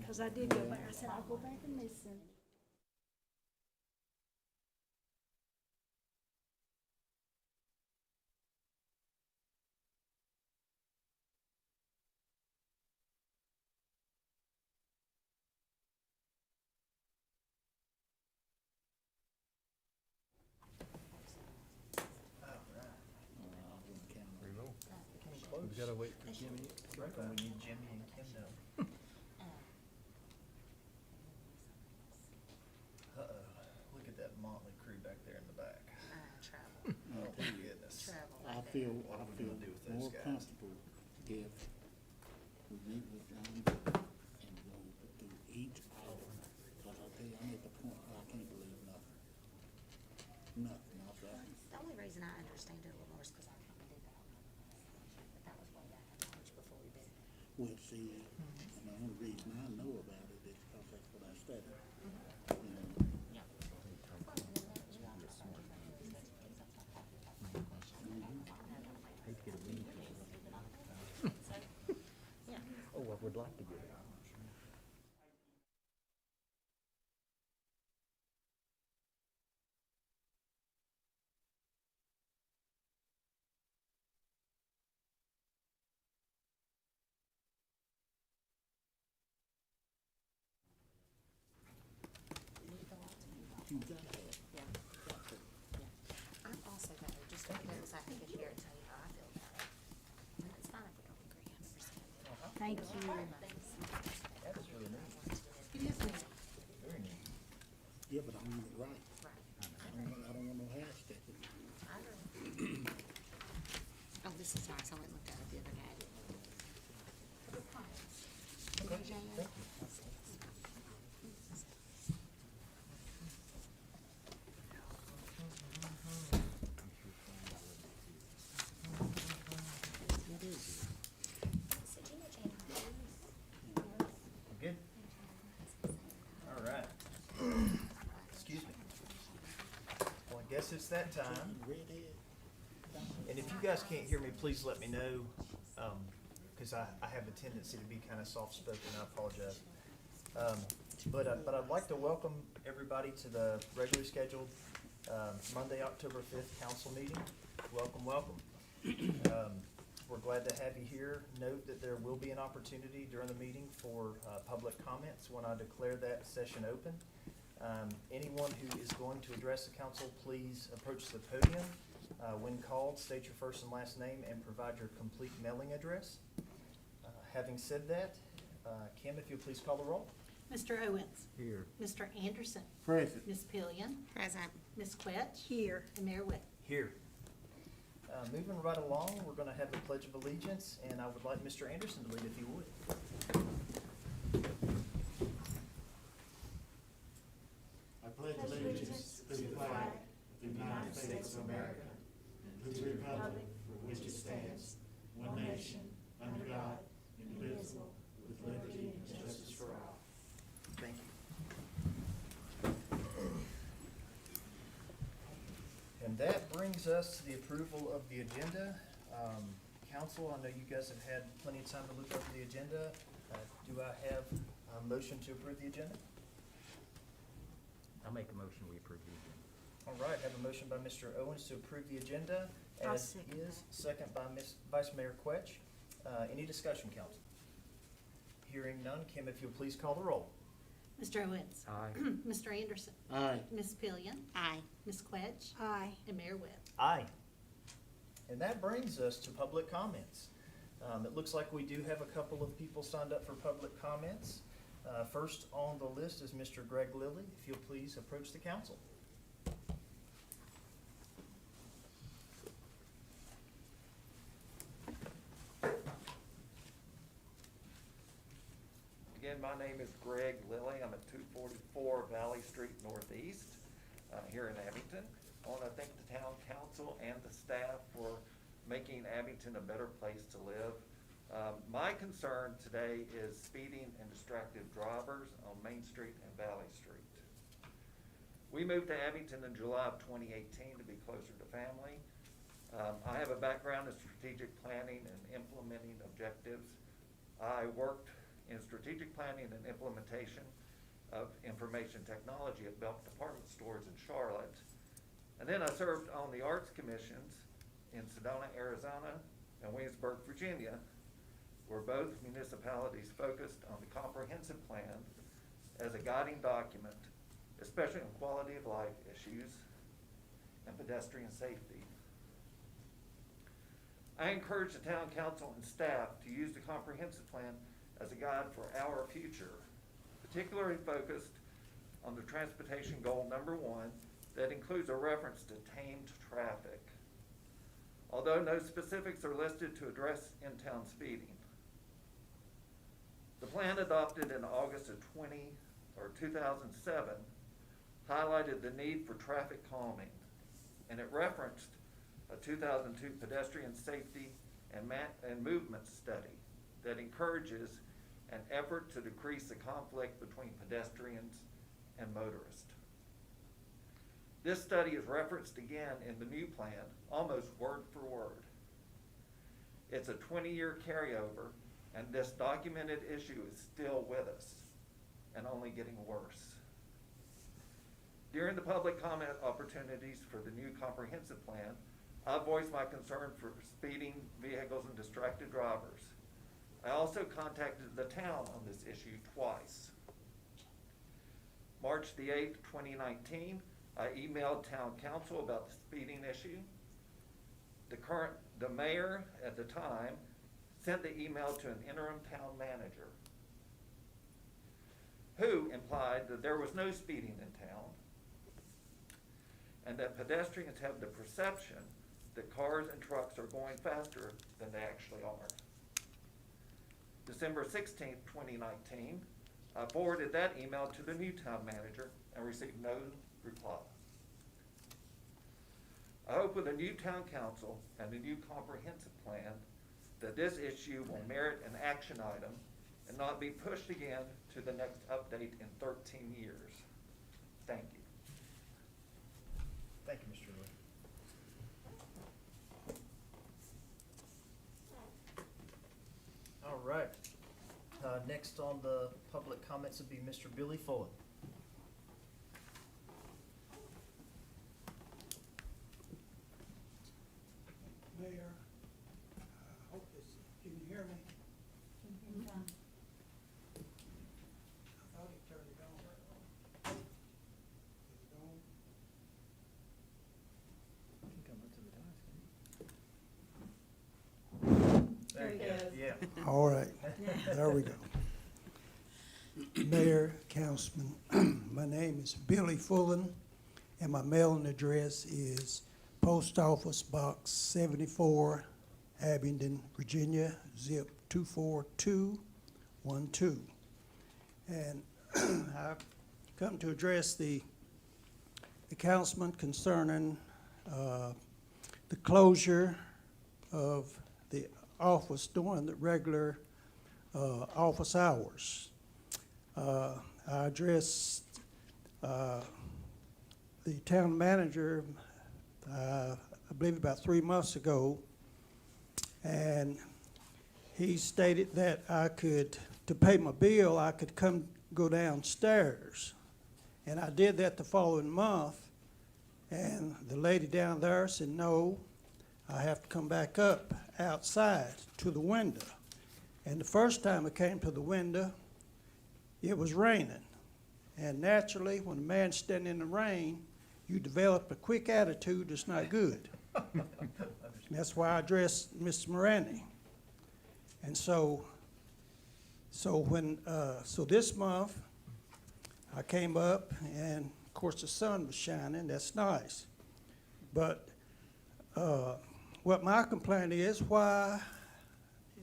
Cause I did go back, I said, I'll go back and listen. We gotta wait for Jimmy. Reckon we need Jimmy and Kim now. Uh-oh, look at that motley crew back there in the back. Travel, Oh my goodness. travel. I feel What are we gonna do with those more guys? comfortable if we meet with John and go through each item. Cause I tell you, I'm at the point where I can't believe nothing. Nothing, I'll tell you. The only reason I understand it a little more is because I kind of did that on my last, but that was way back in March before we bid. Well, see, and the only reason I know about it is because that's what I studied. You know, Oh, I would like to get it. you gotta have. I'm also better, just because I can get here and tell you how I feel about it. And it's fine if we don't agree 100%. Thank you. That is really neat. It is neat. Very neat. Yeah, but I want it right. Right. I don't want no half stepping. I agree. Oh, this is nice, I went and looked at it the other day. Thank you. We're good? All right. Excuse me. Well, I guess it's that time. Redhead. And if you guys can't hear me, please let me know, because I have a tendency to be kind of soft-spoken, I apologize. But I'd like to welcome everybody to the regularly scheduled Monday, October 5th council meeting. Welcome, welcome. We're glad to have you here. Note that there will be an opportunity during the meeting for public comments when I declare that session open. Anyone who is going to address the council, please approach the podium. When called, state your first and last name and provide your complete mailing address. Having said that, Kim, if you'll please call the roll. Mr. Owens, Here. Mr. Anderson, Present. Ms. Pillion, Present. Ms. Quetch. Here. And Mayor Witt. Here. Moving right along, we're going to have the Pledge of Allegiance, and I would like Mr. Anderson to lead if he would. I pledge allegiance to the flag of the United States of America, and to the republic for which it stands, one nation, under God, indivisible, with liberty and justice for all. Thank you. And that brings us to the approval of the agenda. Council, I know you guys have had plenty of time to look over the agenda. Do I have a motion to approve the agenda? I'll make a motion, we approve the agenda. All right, have a motion by Mr. Owens to approve the agenda I'll as second is, second by Vice Mayor Quetch. Any discussion, council? Hearing none, Kim, if you'll please call the roll. Mr. Owens. Aye. Mr. Anderson, Aye. Ms. Pillion, Aye. Ms. Quetch. Aye. And Mayor Witt. Aye. And that brings us to public comments. It looks like we do have a couple of people signed up for public comments. First on the list is Mr. Greg Lilly. If you'll please approach the council. Again, my name is Greg Lilly. I'm at 244 Valley Street Northeast, here in Abington. I want to thank the town council and the staff for making Abington a better place to live. My concern today is speeding and distracted drivers on Main Street and Valley Street. We moved to Abington in July of 2018 to be closer to family. I have a background in strategic planning and implementing objectives. I worked in strategic planning and implementation of information technology at Belk Department Stores in Charlotte. And then I served on the arts commissions in Sedona, Arizona, and Williamsburg, Virginia, where both municipalities focused on the comprehensive plan as a guiding document, especially on quality of life issues and pedestrian safety. I encourage the town council and staff to use the comprehensive plan as a guide for our future, particularly focused on the transportation goal number 1 that includes a reference to tamed traffic. Although no specifics are listed to address in-town speeding. The plan adopted in August of 2007 highlighted the need for traffic calming, and it referenced a 2002 pedestrian safety and movement study that encourages an effort to decrease the conflict between pedestrians and motorists. This study is referenced again in the new plan, almost word for word. It's a 20-year carryover, and this documented issue is still with us and only getting worse. During the public comment opportunities for the new comprehensive plan, I voiced my concern for speeding vehicles and distracted drivers. I also contacted the town on this issue twice. March the 8th, 2019, I emailed town council about the speeding issue. The mayor at the time sent the email to an interim town manager who implied that there was no speeding in town and that pedestrians have the perception that cars and trucks are going faster than they actually are. December 16th, 2019, I forwarded that email to the new town manager and received no reply. I hope with the new town council and the new comprehensive plan that this issue will merit an action item and not be pushed again to the next update in 13 years. Thank you. Thank you, Mr. Lee. All right. Next on the public comments would be Mr. Billy Fullen. Mayor, I hope this, can you hear me? I thought he turned it on. Is it on? You can come up to the desk. There you go. Yeah. All right, there we go. Mayor, Councilman, my name is Billy Fullen, and my mailing address is Post Office Box 74, Abingdon, Virginia, zip 24212. And I've come to address the councilman concerning the closure of the office during the regular office hours. I addressed the town manager I believe about 3 months ago, and he stated that I could, to pay my bill, I could go downstairs. And I did that the following month, and the lady down there said, no, I have to come back up outside to the window. And the first time I came to the window, it was raining. And naturally, when a man's standing in the rain, you develop a quick attitude that's not good. And that's why I addressed Mr. Morandi. And so this month, I came up, and of course the sun was shining, that's nice. But what my complaint is, why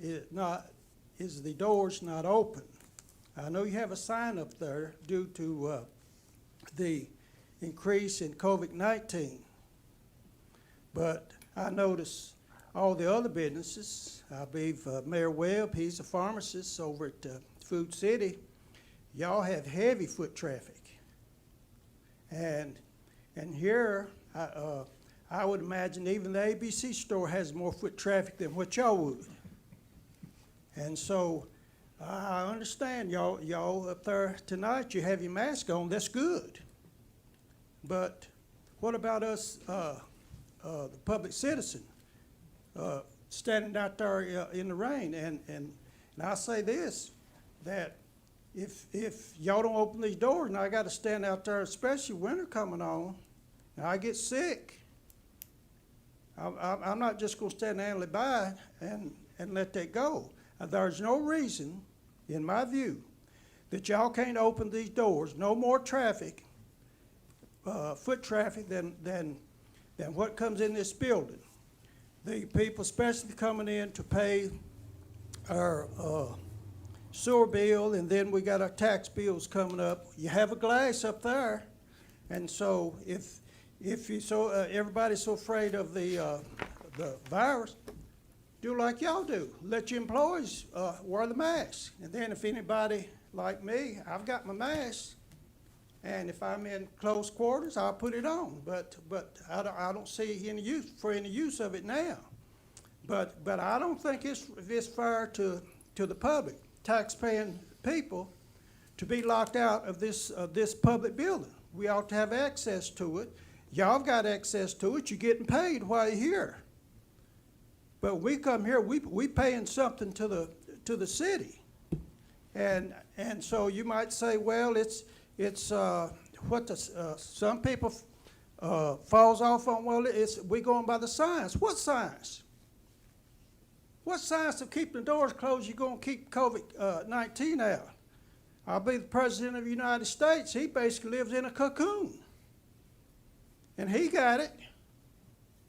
is the doors not open? I know you have a sign up there due to the increase in COVID-19, but I notice all the other businesses, I believe Mayor Webb, he's a pharmacist over at Food City, y'all have heavy foot traffic. And here, I would imagine even the ABC store has more foot traffic than what y'all would. And so I understand y'all up there tonight, you have your mask on, that's good. But what about us, the public citizen, standing out there in the rain? And I say this, that if y'all don't open these doors and I gotta stand out there, especially winter coming on, and I get sick, I'm not just gonna stand idly by and let that go. There's no reason, in my view, that y'all can't open these doors, no more traffic, foot traffic than what comes in this building. The people especially coming in to pay our sewer bill, and then we got our tax bills coming up. You have a glass up there, and so if you everybody's so afraid of the virus, do like y'all do. Let your employees wear the mask. And then if anybody like me, I've got my mask, and if I'm in close quarters, I'll put it on. But I don't see any use of it now. But I don't think it's fair to the public, tax-paying people, to be locked out of this public building. We ought to have access to it. Y'all got access to it. You're getting paid while you're here. But we come here, we paying something to the city, and so you might say, well, it's what some people falls off on. Well, we going by the science. What science? What science of keeping the doors closed? You're going to keep COVID-19 out? I'll be the president of the United States. He basically lives in a cocoon, and he got it.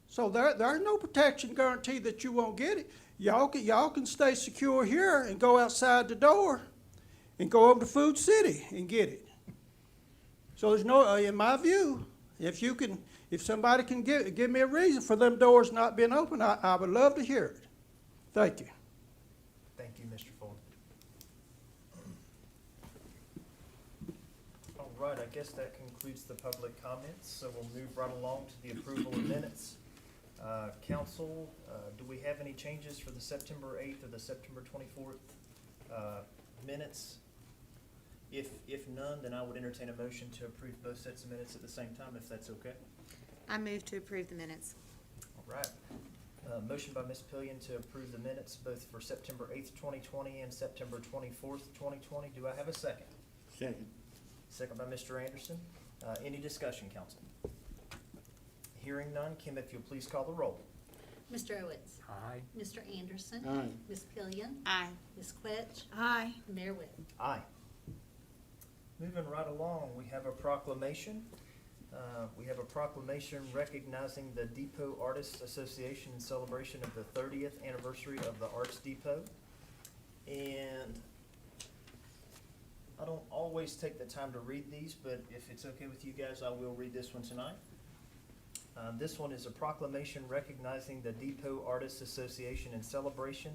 So there's no protection guarantee that you won't get it. Y'all can stay secure here and go outside the door and go over to Food City and get it. So there's no, in my view, if somebody can give me a reason for them doors not being open, I would love to hear it. Thank you. Thank you, Mr. Ford. All right, I guess that concludes the public comments, so we'll move right along to the approval of minutes. Council, do we have any changes for the September 8th or the September 24th minutes? If none, then I would entertain a motion to approve both sets of minutes at the same time, if that's okay. I move to approve the minutes. All right. Motion by Ms. Pillion to approve the minutes both for September 8th, 2020 and September 24th, 2020. Do I have a second? Second. Second by Mr. Anderson. Any discussion, council? Hearing none, Kim, if you'll please call the roll. Mr. Owens? Aye. Mr. Anderson? Aye. Ms. Pillion? Aye. Ms. Quetch? Aye. And Mayor Whit? Aye. Moving right along, we have a proclamation. We have a proclamation recognizing the Depot Artists Association in celebration of the 30th anniversary of the Arts Depot. And I don't always take the time to read these, but if it's okay with you guys, I will read this one tonight. This one is a proclamation recognizing the Depot Artists Association in celebration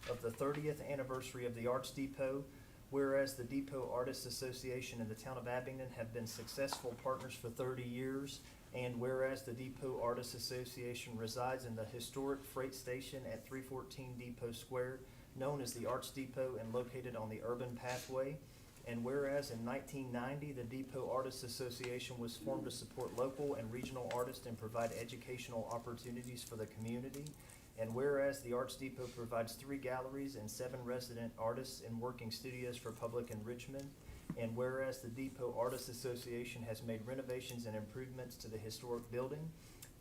of the 30th anniversary of the Arts Depot. Whereas the Depot Artists Association and the town of Abingdon have been successful partners for 30 years, and whereas the Depot Artists Association resides in the historic freight station at 314 Depot Square, known as the Arts Depot and located on the Urban Pathway, and whereas in 1990 the Depot Artists Association was formed to support local and regional artists and provide educational opportunities for the community, and whereas the Arts Depot provides 3 galleries and 7 resident artists and working studios for public enrichment, and whereas the Depot Artists Association has made renovations and improvements to the historic building,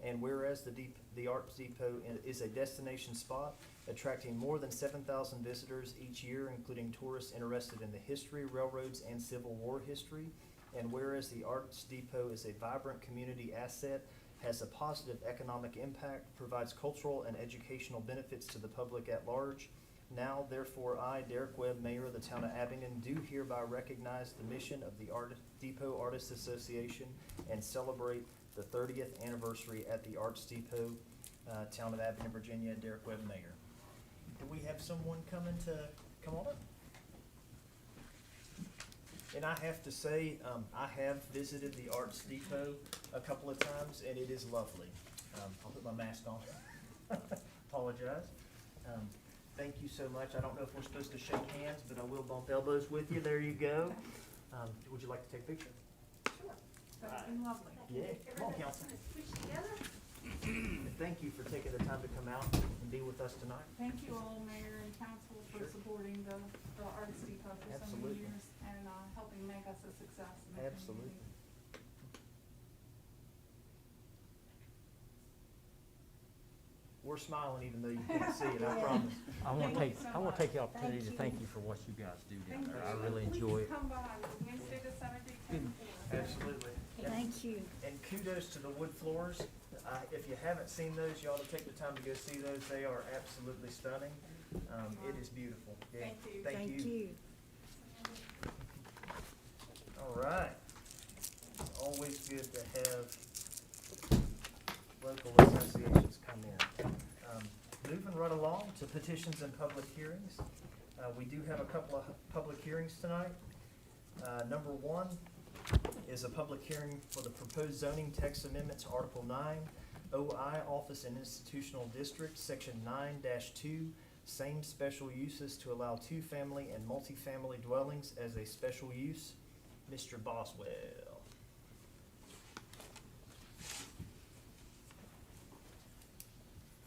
and whereas the Arts Depot is a destination spot attracting more than 7,000 visitors each year, including tourists interested in the history, railroads, and Civil War history, and whereas the Arts Depot is a vibrant community asset, has a positive economic impact, provides cultural and educational benefits to the public at large. Now, therefore, I, Derek Webb, Mayor of the town of Abingdon, do hereby recognize the mission of the Depot Artists Association and celebrate the 30th anniversary at the Arts Depot, town of Abingdon, Virginia. Derek Webb, Mayor. Do we have someone coming to come on up? And I have to say, I have visited the Arts Depot a couple of times, and it is lovely. I'll put my mask on. Apologize. thank you so much. I don't know if we're supposed to shake hands, but I will bump elbows with you. There you go. Would you like to take a picture? Sure. That's been lovely. Yeah, come on, council. And thank you for taking the time to come out and be with us tonight. Thank you all, Mayor and Council, for Sure. supporting the Arts Depot for so many Absolutely. years and helping make us a success. in the Absolutely. community. We're smiling even though you can't see it, I promise. I want Thank to you so I want to take the much. opportunity to Thank thank you. you for what you guys do down Thank there. you. I really enjoy it. Please come by Wednesday the 17th, 10 to 4. Absolutely. And- Thank you. And kudos to the wood floors. If you haven't seen those, you ought to take the time to go see those. They are absolutely stunning. It is beautiful. Yeah. Thank you. Thank you. you. All right. It's always good to have local associations come in. Moving right along to petitions and public hearings. We do have a couple of public hearings tonight. Number one is a public hearing for the proposed zoning text amendment to Article 9, OI Office and Institutional District, Section 9-2, same special uses to allow two-family and multifamily dwellings as a special use. Mr. Boswell.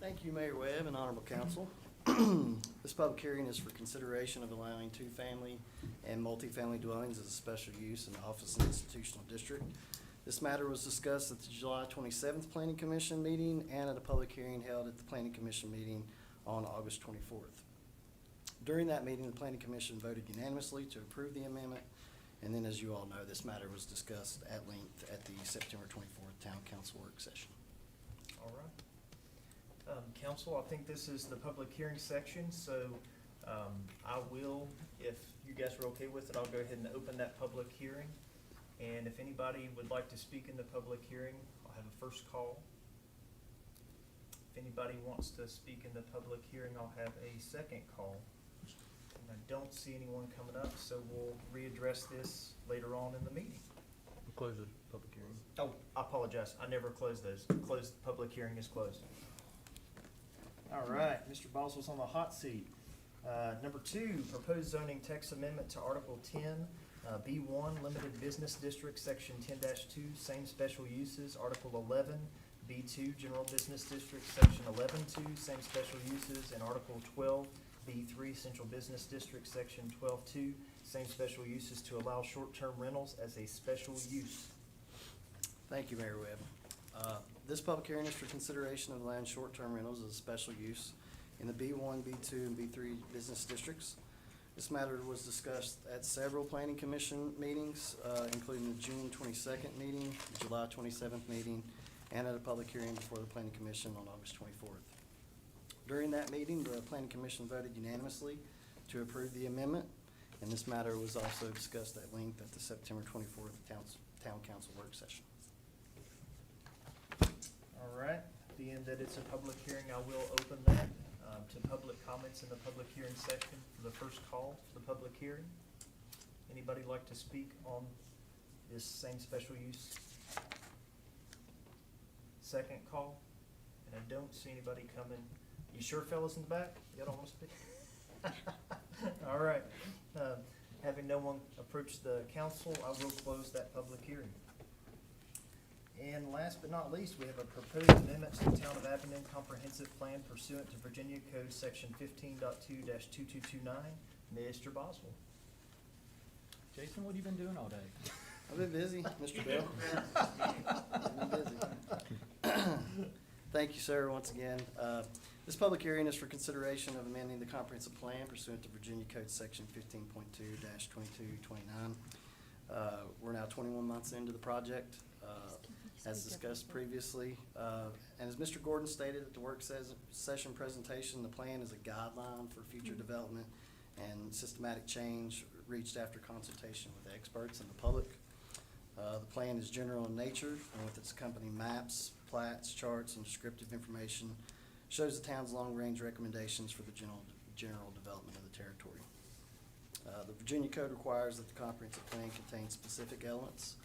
Thank you, Mayor Webb and Honorable Council. This public hearing is for consideration of allowing two-family and multifamily dwellings as a special use in the Office and Institutional District. This matter was discussed at the July 27th Planning Commission meeting and at a public hearing held at the Planning Commission meeting on August 24th. During that meeting, the Planning Commission voted unanimously to approve the amendment, and then, as you all know, this matter was discussed at length at the September 24th Town Council work session. All right. Council, I think this is the public hearing section, so I will, if you guys are okay with it, I'll go ahead and open that public hearing. And if anybody would like to speak in the public hearing, I'll have a first call. If anybody wants to speak in the public hearing, I'll have a second call. And I don't see anyone coming up, so we'll readdress this later on in the meeting. We'll close the public hearing. Oh, I apologize. I never closed those. Closed, public hearing is closed. All right, Mr. Boswell's on the hot seat. Number two, proposed zoning text amendment to Article 10, B1, Limited Business District, Section 10-2, same special uses. Article 11, B2, General Business District, Section 11-2, same special uses. And Article 12, B3, Central Business District, Section 12-2, same special uses to allow short-term rentals as a special use. Thank you, Mayor Webb. This public hearing is for consideration of allowing short-term rentals as a special use in the B1, B2, and B3 business districts. This matter was discussed at several planning commission meetings, including the June 22nd meeting, the July 27th meeting, and at a public hearing before the planning commission on August 24th. During that meeting, the planning commission voted unanimously to approve the amendment, and this matter was also discussed at length at the September 24th town council work session. All right, being that it's a public hearing, I will open that to public comments in the public hearing section for the first call for the public hearing. Anybody like to speak on this same special use? Second call, and I don't see anybody coming. You sure, fellas in the back? Y'all don't want to speak? All right, having no one approach the council, I will close that public hearing. And last but not least, we have a proposed amendment to the Town of Abingdon Comprehensive Plan pursuant to Virginia Code Section 15.2-2229. Mr. Boswell. Jason, what have you been doing all day? I've been busy, Mr. Bell. I've been busy. Thank you, sir, once again. This public hearing is for consideration of amending the comprehensive plan pursuant to Virginia Code Section 15.2-2229. We're now 21 months into the project. As discussed previously, and as Mr. Gordon stated at the work session presentation, the plan is a guideline for future development and systematic change reached after consultation with experts and the public. The plan is general in nature, and with its accompanying maps, plats, charts, and descriptive information, shows the town's long-range recommendations for the general development of the territory. The Virginia Code requires that the comprehensive plan contains specific elements.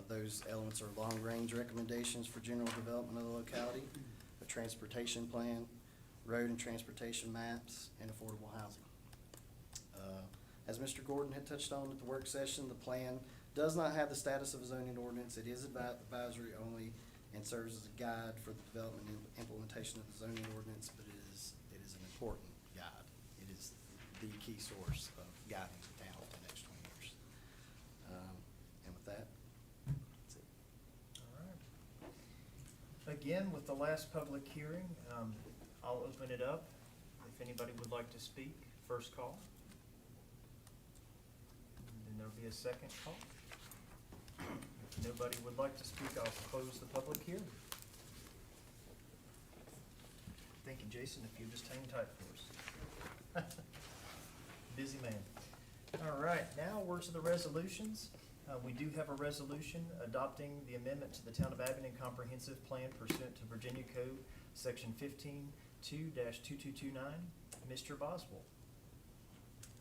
Those elements are long-range recommendations for general development of the locality, a transportation plan, road and transportation maps, and affordable housing. As Mr. Gordon had touched on at the work session, the plan does not have the status of a zoning ordinance. It is advisory only and serves as a guide for the development and implementation of the zoning ordinance, but it is an important guide. It is the key source of guiding the town for the next 20 years. And with that, that's it. All right. Again, with the last public hearing, I'll open it up. If anybody would like to speak, first call. And then there'll be a second call. If nobody would like to speak, I'll close the public hearing. Thank you, Jason, if you just hang tight for us. Busy man. All right, now we're to the resolutions. We do have a resolution adopting the amendment to the Town of Abington Comprehensive Plan pursuant to Virginia Code, Section 15-2-2229. Mr. Boswell.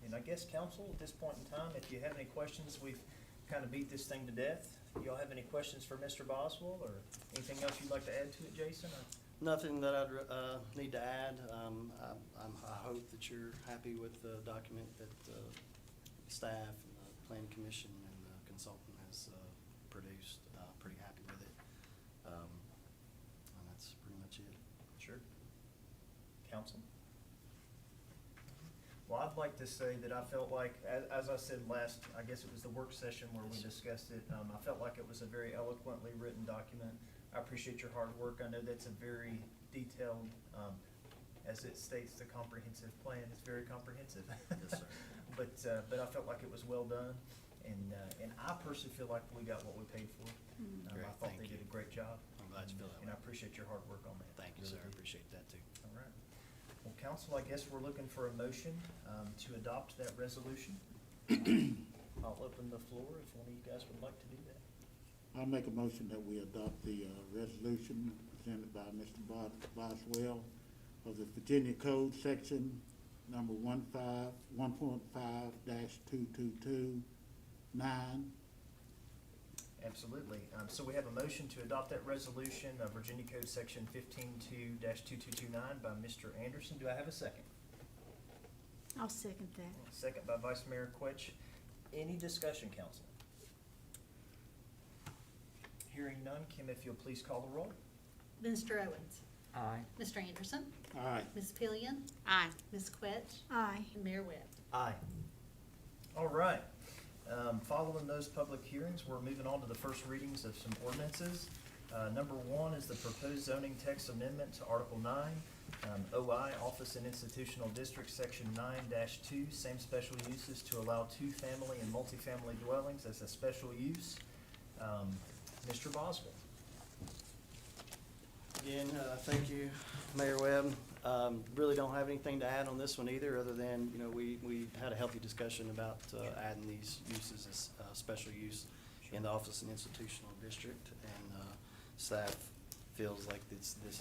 And I guess, council, at this point in time, if you have any questions, we've kind of beat this thing to death. Y'all have any questions for Mr. Boswell, or anything else you'd like to add to it, Jason? Or? Nothing that I'd need to add. I hope that you're happy with the document that staff and the planning commission and the consultant has produced. Pretty happy with it. And that's pretty much it. Sure. Council? Well, I'd like to say that I felt like, as I said last, I guess it was the work session where we discussed it, I felt like it was a very eloquently written document. I appreciate your hard work. I know that's a very detailed, as it states, the comprehensive plan. It's very comprehensive. Yes, sir. But I felt like it was well done, and I personally feel like we got what we paid for. Great, I thought thank they you. did a great job. I'm glad you feel that And I way. appreciate your hard work on that. Thank you, Really sir. I do. appreciate that too. All right. Well, council, I guess we're looking for a motion to adopt that resolution. I'll open the floor if one of you guys would like to do that. I make a motion that we adopt the resolution presented by Mr. Boswell of the Virginia Code Section number 1.5-2229. Absolutely. So we have a motion to adopt that resolution of Virginia Code Section 15-2-2229 by Mr. Anderson. Do I have a second? I'll second that. Second by Vice Mayor Quetch. Any discussion, council? Hearing none, Kim, if you'll please call the roll. Mr. Owens? Aye. Mr. Anderson? Aye. Ms. Pillion? Aye. Ms. Quetch? Aye. And Mayor Webb? Aye. All right. Following those public hearings, we're moving on to the first readings of some ordinances. Number one is the proposed zoning text amendment to Article 9, OI, Office and Institutional District, Section 9-2, same special uses to allow two-family and multifamily dwellings as a special use. Mr. Boswell. Again, thank you, Mayor Webb. Really don't have anything to add on this one either, other than, you know, we had a healthy discussion about adding these uses as special use in the office and institutional district, and staff feels like this is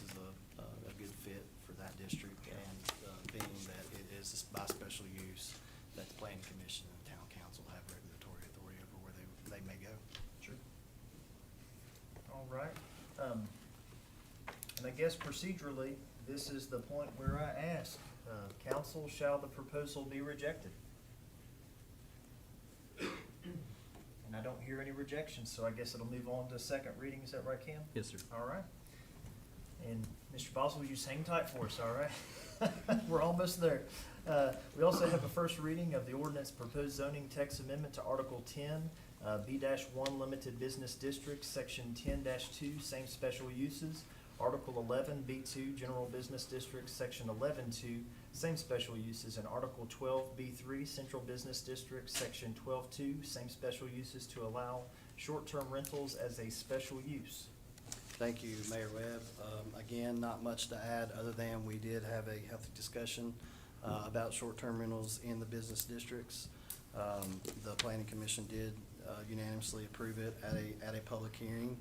a good fit for that district, and being that it is by special use, that the planning commission and town council have regulatory authority over where they may go. Sure. All right. And I guess procedurally, this is the point where I ask, council, shall the proposal be rejected? And I don't hear any rejections, so I guess it'll move on to second reading. Is that right, Cam? Yes, sir. All right. And Mr. Boswell, you just hang tight for us, all right? We're almost there. We also have a first reading of the ordinance proposed zoning text amendment to Article 10, B-1 Limited Business District, Section 10-2, same special uses. Article 11, B2, General Business District, Section 11-2, same special uses. And Article 12, B3, Central Business District, Section 12-2, same special uses to allow short-term rentals as a special use. Thank you, Mayor Webb. Again, not much to add, other than we did have a healthy discussion about short-term rentals in the business districts. The planning commission did unanimously approve it at a public hearing,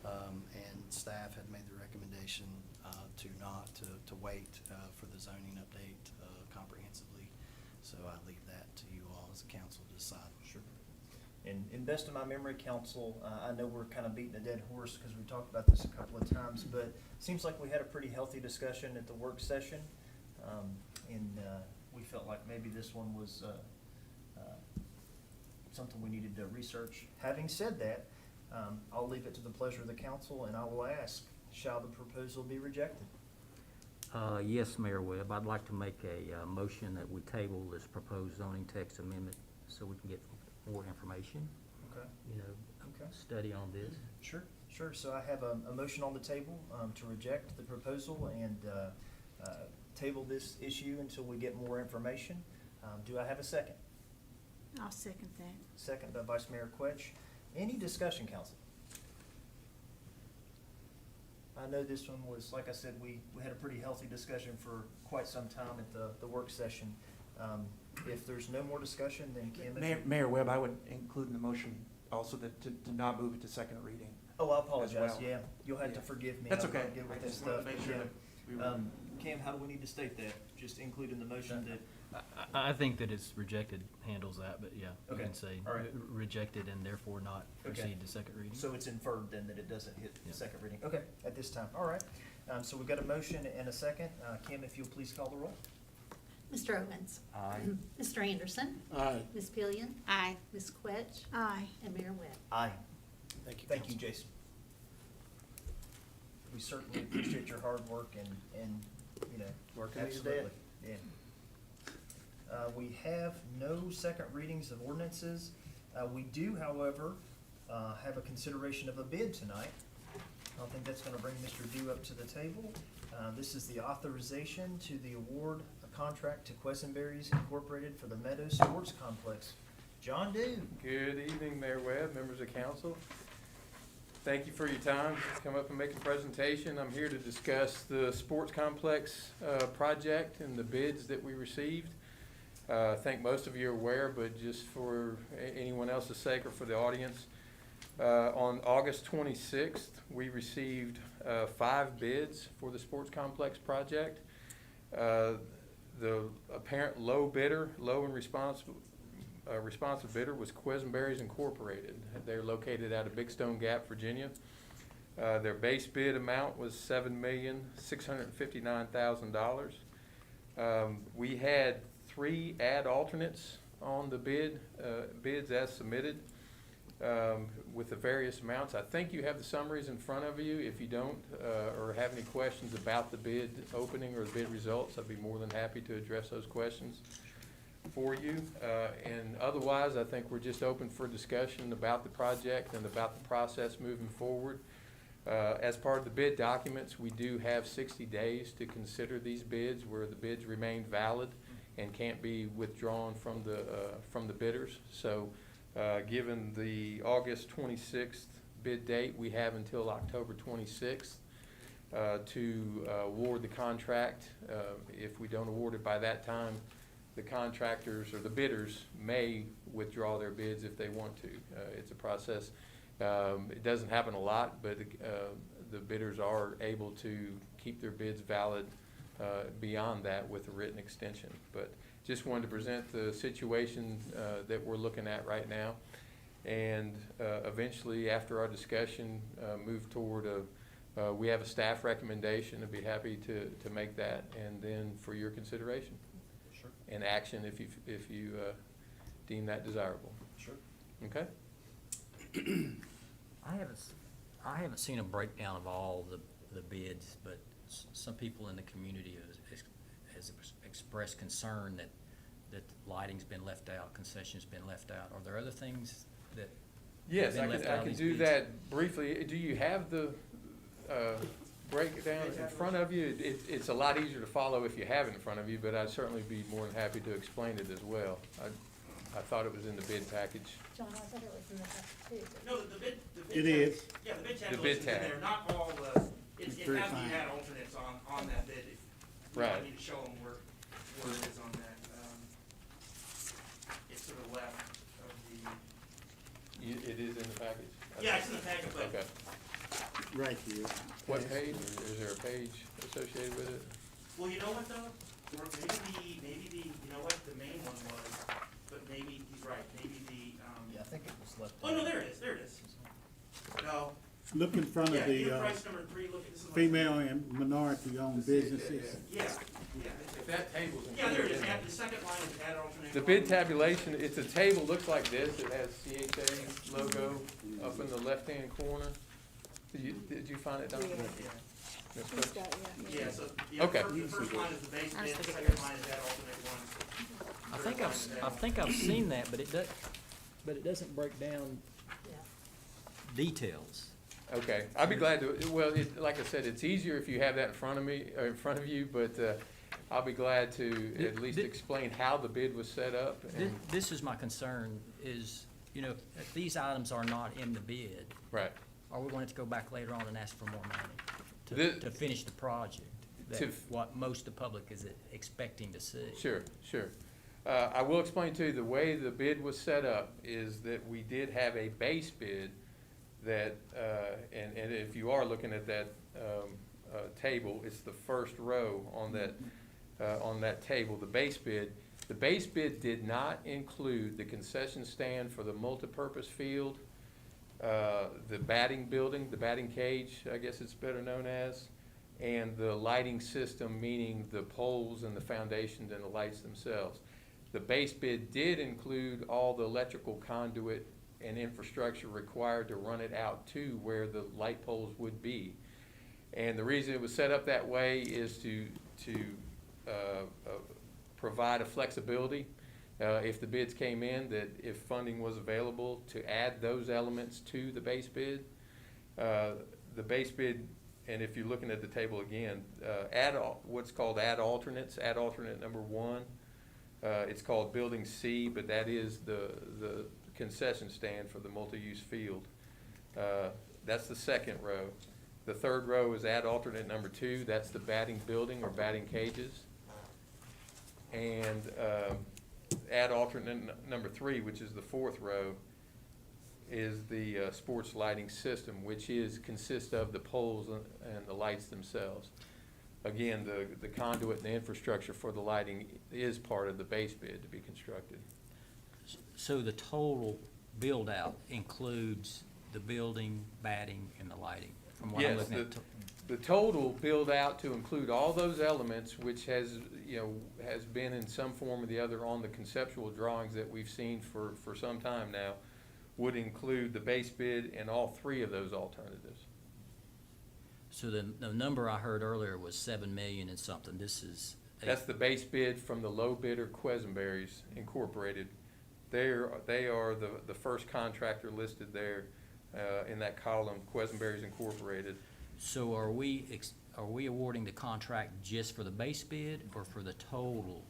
and staff had made the recommendation to wait for the zoning update comprehensively. So I leave that to you all as a council to decide. Sure. And in best of my memory, council, I know we're kind of beating a dead horse because we talked about this a couple of times, but it seems like we had a pretty healthy discussion at the work session. And we felt like maybe this one was something we needed to research. Having said that, I'll leave it to the pleasure of the council, and I will ask, shall the proposal be rejected? Yes, Mayor Webb, I'd like to make a motion that we table this proposed zoning text amendment so we can get more information, Okay. Okay. study on this. Sure, sure. So I have a motion on the table to reject the proposal and table this issue until we get more information. Do I have a second? I'll second that. Second by Vice Mayor Quetch. Any discussion, council? I know this one was, like I said, we had a pretty healthy discussion for quite some time at the work session. If there's no more discussion, then Kim. Mayor Webb, I would include in the motion also that to not move it to second reading. Oh, I apologize, well. yeah. You'll have to Yeah. forgive me. That's I'm not okay. good with I this just wanted to stuff. make sure Yeah. that we were. Cam, how do we need to state that? Just include in the motion that, I think that it's rejected handles that, but yeah, you Okay, can say all right. Rejected and therefore not Okay. proceed to second reading. so it's inferred then that it doesn't hit the Yeah. second reading? Okay, at this time, all right. So we've got a motion and a second. Kim, if you'll please call the roll. Mr. Owens? Aye. Mr. Anderson? Aye. Ms. Pillion? Aye. Ms. Quetch? Aye. And Mayor Webb? Aye. Thank you. Thank you, Council. Jason. We certainly appreciate your hard work and, Working these days. absolutely, yeah. We have no second readings of ordinances. We do, however, have a consideration of a bid tonight. I don't think that's gonna bring Mr. Dew up to the table. This is the authorization to the award a contract to Questenberries Incorporated for the Meadows Sports Complex. John Dew. Good evening, Mayor Webb, members of council. Thank you for your time to come up and make a presentation. I'm here to discuss the sports complex project and the bids that we received. I think most of you are aware, but just for anyone else's sake or for the audience, on August 26th, we received 5 bids for the sports complex project. The apparent low and responsive bidder was Questenberries Incorporated. They're located out of Big Stone Gap, Virginia. Their base bid amount was $7,659,000. We had 3 ad alternates on the bids as submitted with the various amounts. I think you have the summaries in front of you. If you don't or have any questions about the bid opening or the bid results, I'd be more than happy to address those questions for you. And otherwise, I think we're just open for discussion about the project and about the process moving forward. As part of the bid documents, we do have 60 days to consider these bids where the bids remain valid and can't be withdrawn from the bidders. So given the August 26th bid date, we have until October 26th to award the contract. If we don't award it by that time, the contractors or the bidders may withdraw their bids if they want to. It's a process. It doesn't happen a lot, but the bidders are able to keep their bids valid beyond that with a written extension. But just wanted to present the situation that we're looking at right now. And eventually, after our discussion, move toward we have a staff recommendation. I'd be happy to make that, and then for your consideration. Sure. And action if you deem that desirable. Sure. Okay? I haven't seen a breakdown of all the bids, but some people in the community has expressed concern that lighting's been left out, concessions been left out. Are there other things that Yes, been I left can, out I of can these do bids? that briefly. Do you have the breakdown in front of you? It's a lot easier to follow if you have it in front of you, but I'd certainly be more than happy to explain it as well. I thought it was in the bid package. John, I thought it was in the packet too. No, the bid It tag- is. Yeah, the bid The tag bid is in tag. there, not all it It's has very the fine. ad alternates on that bid. If you Right. need to show them where it is on that. It's to the left of the, It is in the package? yeah, it's in the packet, but Okay. Right here. What page? Is there a page associated with it? well, you know what though? Or maybe the, you know what, the main one was, but maybe, he's right, maybe the, Yeah, I think it was left. oh, no, there it is. No, look in front of the, female and minority-owned businesses. If that table's Yeah, there it included is, in there. the second line is add alternate. The bid tabulation, it's a table, looks like this, it has CHA logo up in the left-hand corner. Did you find it, Don? Ms. Cook? Yeah, so, Okay. the first line is the base I bid, just the figured second line is add alternate one. I think I've seen that, but it doesn't break down Yeah. details. Okay, I'd be glad to, well, like I said, it's easier if you have that in front of me, or in front of you, but, I'll be glad to at least explain how the bid was set up. And This is my concern, is, you know, if these items are not in the bid, Right. are we going to go back later on and ask for more money The- to finish the project? To That's what most of the public is expecting to see. Sure, sure. I will explain to you, the way the bid was set up is that we did have a base bid that, and if you are looking at that table, it's the first row on that table, the base bid. The base bid did not include the concession stand for the multipurpose field, the batting building, the batting cage, I guess it's better known as, and the lighting system, meaning the poles and the foundations and the lights themselves. The base bid did include all the electrical conduit and infrastructure required to run it out to where the light poles would be. And the reason it was set up that way is to provide a flexibility, if the bids came in, that if funding was available, to add those elements to the base bid. The base bid, and if you're looking at the table again, what's called add alternates, add alternate number 1. It's called Building C, but that is the concession stand for the multi-use field. That's the second row. The third row is add alternate number 2. That's the batting building or batting cages. And add alternate number 3, which is the fourth row, is the sports lighting system, which consists of the poles and the lights themselves. Again, the conduit and the infrastructure for the lighting is part of the base bid to be constructed. So the total build-out includes the building, batting, and the lighting, from what I'm Yes, looking at. the total build out to include all those elements, which has been in some form or the other on the conceptual drawings that we've seen for some time now, would include the base bid and all 3 of those alternatives. So the number I heard earlier was 7 million and something. This is. That's the base bid from the low bidder Quesenberries Incorporated. They are the first contractor listed there in that column, Quesenberries Incorporated. So are we awarding the contract just for the base bid or for the total?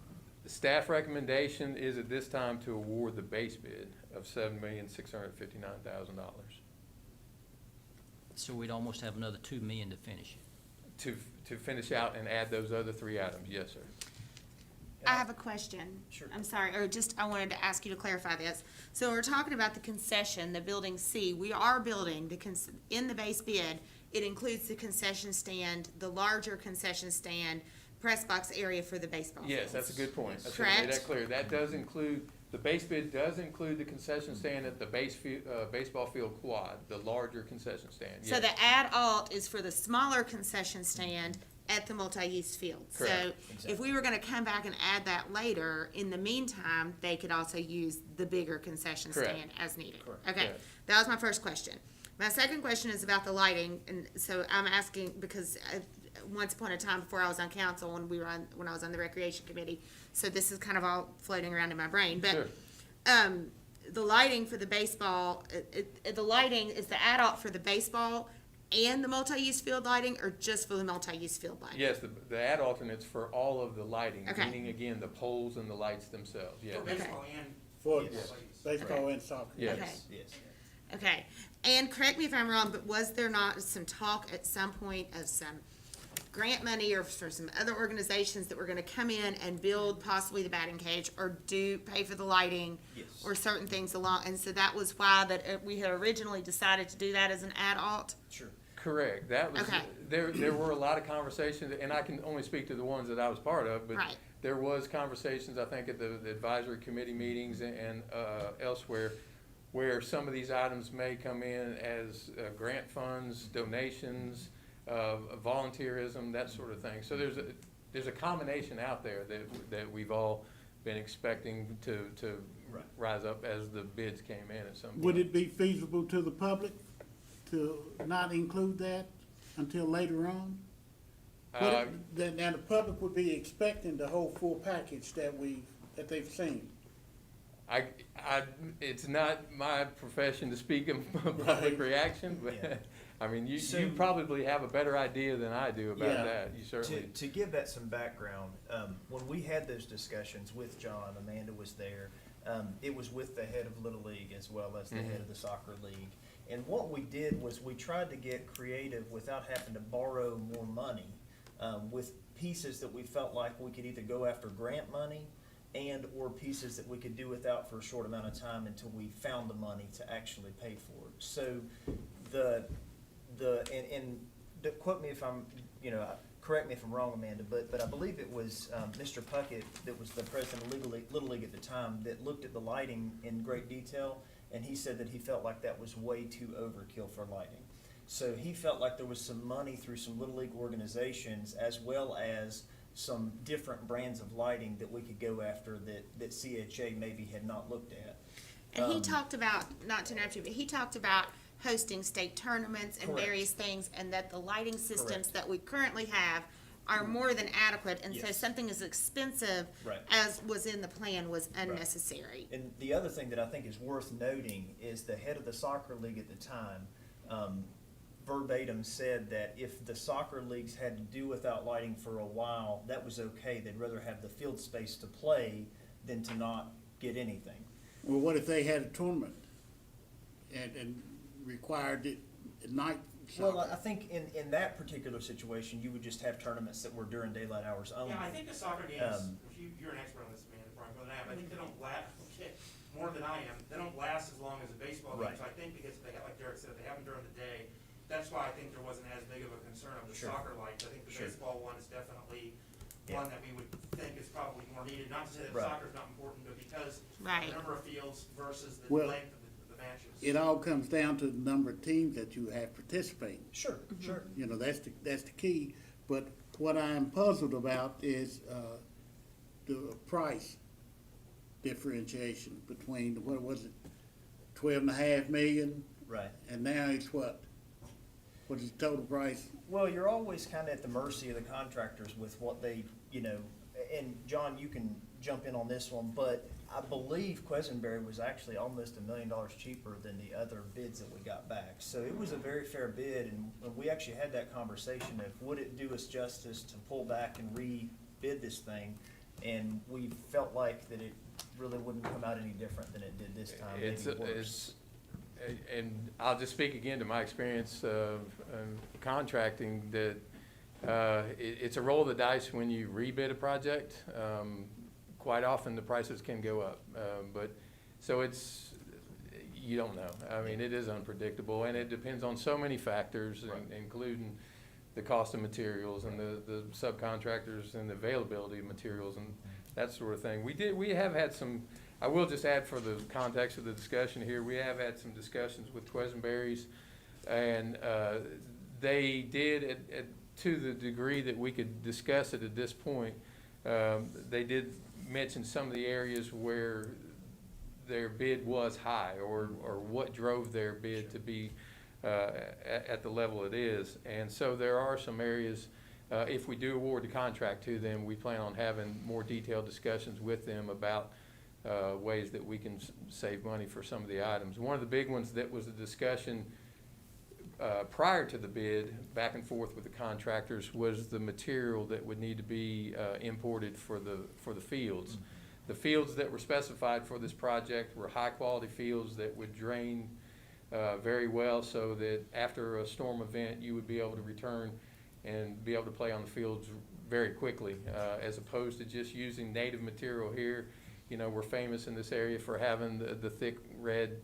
The staff recommendation is at this time to award the base bid of $7,659,000. So we'd almost have another 2 million to finish it. To finish out and add those other 3 items, yes, sir. I have a question. Sure. I'm sorry, or just, I wanted to ask you to clarify this. So we're talking about the concession, the building C. We are building in the base bid, it includes the concession stand, the larger concession stand, press box area for the baseball Yes, fields. that's a good point. I should have made Correct? that clear. That does include, the base bid does include the concession stand at the baseball field quad, the larger concession stand, yes. So the add alt is for the smaller concession stand at the multi-use field. So Correct. if we were gonna come back and add that later, in the meantime, they could also use the bigger concession Correct. stand as needed. Correct. Okay, Correct. that was my first question. My second question is about the lighting, and so I'm asking because once upon a time before I was on council, when I was on the recreation committee, so this is kind of all floating around in my brain, but Sure. the lighting for the baseball, the lighting is the adult for the baseball and the multi-use field lighting, or just for the multi-use field lighting? Yes, the add alternates for all of the lighting, Okay. meaning again, the poles and the lights themselves, yes. For baseball and. For Yes. baseball and soccer. Yes. Okay. Yes. Okay, and correct me if I'm wrong, but was there not some talk at some point of some grant money or for some other organizations that were gonna come in and build possibly the batting cage or pay for the lighting? Yes. Or certain things along, and so that was why we had originally decided to do that as an add alt? Sure. Correct, that was, Okay. there were a lot of conversations, and I can only speak to the ones that I was part of, but Right. there was conversations, I think, at the advisory committee meetings and elsewhere where some of these items may come in as grant funds, donations, volunteerism, that sort of thing. So there's a combination out there that we've all been expecting to Right. rise up as the bids came in at some point. Would it be feasible to the public to not include that until later on? Then the public would be expecting the whole full package that they've seen. It's not my profession to speak of public Right. reaction, but, Yeah. I mean, you So- probably have a better idea than I do about Yeah. that. You certainly. To give that some background, when we had those discussions with John, Amanda was there, it was with the head of Little League as well as the head of the soccer league. And what we did was we tried to get creative without having to borrow more money, with pieces that we felt like we could either go after grant money and or pieces that we could do without for a short amount of time until we found the money to actually pay for it. So quote me if I'm, correct me if I'm wrong, Amanda, but I believe it was Mr. Puckett that was the president of Little League at the time that looked at the lighting in great detail, and he said that he felt like that was way too overkill for lighting. So he felt like there was some money through some Little League organizations as well as some different brands of lighting that we could go after that CHA maybe had not looked at. And he talked about, not to interrupt you, but he talked about hosting state tournaments and Correct. various things, and that the lighting systems Correct. that we currently have are more than adequate, and so Yes. something as expensive Right. as was in the plan was unnecessary. And the other thing that I think is worth noting is the head of the soccer league at the time, verbatim said that if the soccer leagues had to do without lighting for a while, that was okay. They'd rather have the field space to play than to not get anything. Well, what if they had a tournament and required it at night? Well, I think in that particular situation, you would just have tournaments that were during daylight hours only. Yeah, I think the soccer games, you're an expert on this, man, probably more than I am, I think they don't last, more than I am, they don't last as long as the baseball games. Right. I think because they have, like Derek said, they have them during the day. That's why I think there wasn't as big of a concern of the Sure. soccer lights. I think the Sure. baseball one is definitely Yeah. one that we would think is probably more needed. Not to say that Right. soccer's not important, but because Right. the number of fields versus the Well, length of the matches. It all comes down to the number of teams that you have participating. Sure, sure. You know, that's the key. But what I'm puzzled about is, the price differentiation between, what was it, 12.5 million? Right. And now it's what? What is the total price? Well, you're always kind of at the mercy of the contractors with what they, and John, you can jump in on this one, but I believe Quisenberry was actually almost $1 million cheaper than the other bids that we got back. So it was a very fair bid, and we actually had that conversation of would it do us justice to pull back and re-bid this thing? And we felt like that it really wouldn't come out any different than it did this time, maybe worse. And I'll just speak again to my experience of contracting, that it's a roll of the dice when you rebid a project. Quite often, the prices can go up, so you don't know. I mean, it is unpredictable, and it depends on so many factors, Right. including the cost of materials and the subcontractors and the availability of materials and that sort of thing. We have had some, I will just add for the context of the discussion here, we have had some discussions with Quisenberry's, and they did, to the degree that we could discuss it at this point, they did mention some of the areas where their bid was high, or what drove their bid to be at the level it is. And so there are some areas, if we do award the contract to them, we plan on having more detailed discussions with them about ways that we can save money for some of the items. One of the big ones that was a discussion prior to the bid, back and forth with the contractors, was the material that would need to be imported for the fields. The fields that were specified for this project were high-quality fields that would drain very well, so that after a storm event, you would be able to return and be able to play on the fields very quickly, as opposed to just using native material here. We're famous in this area for having the thick red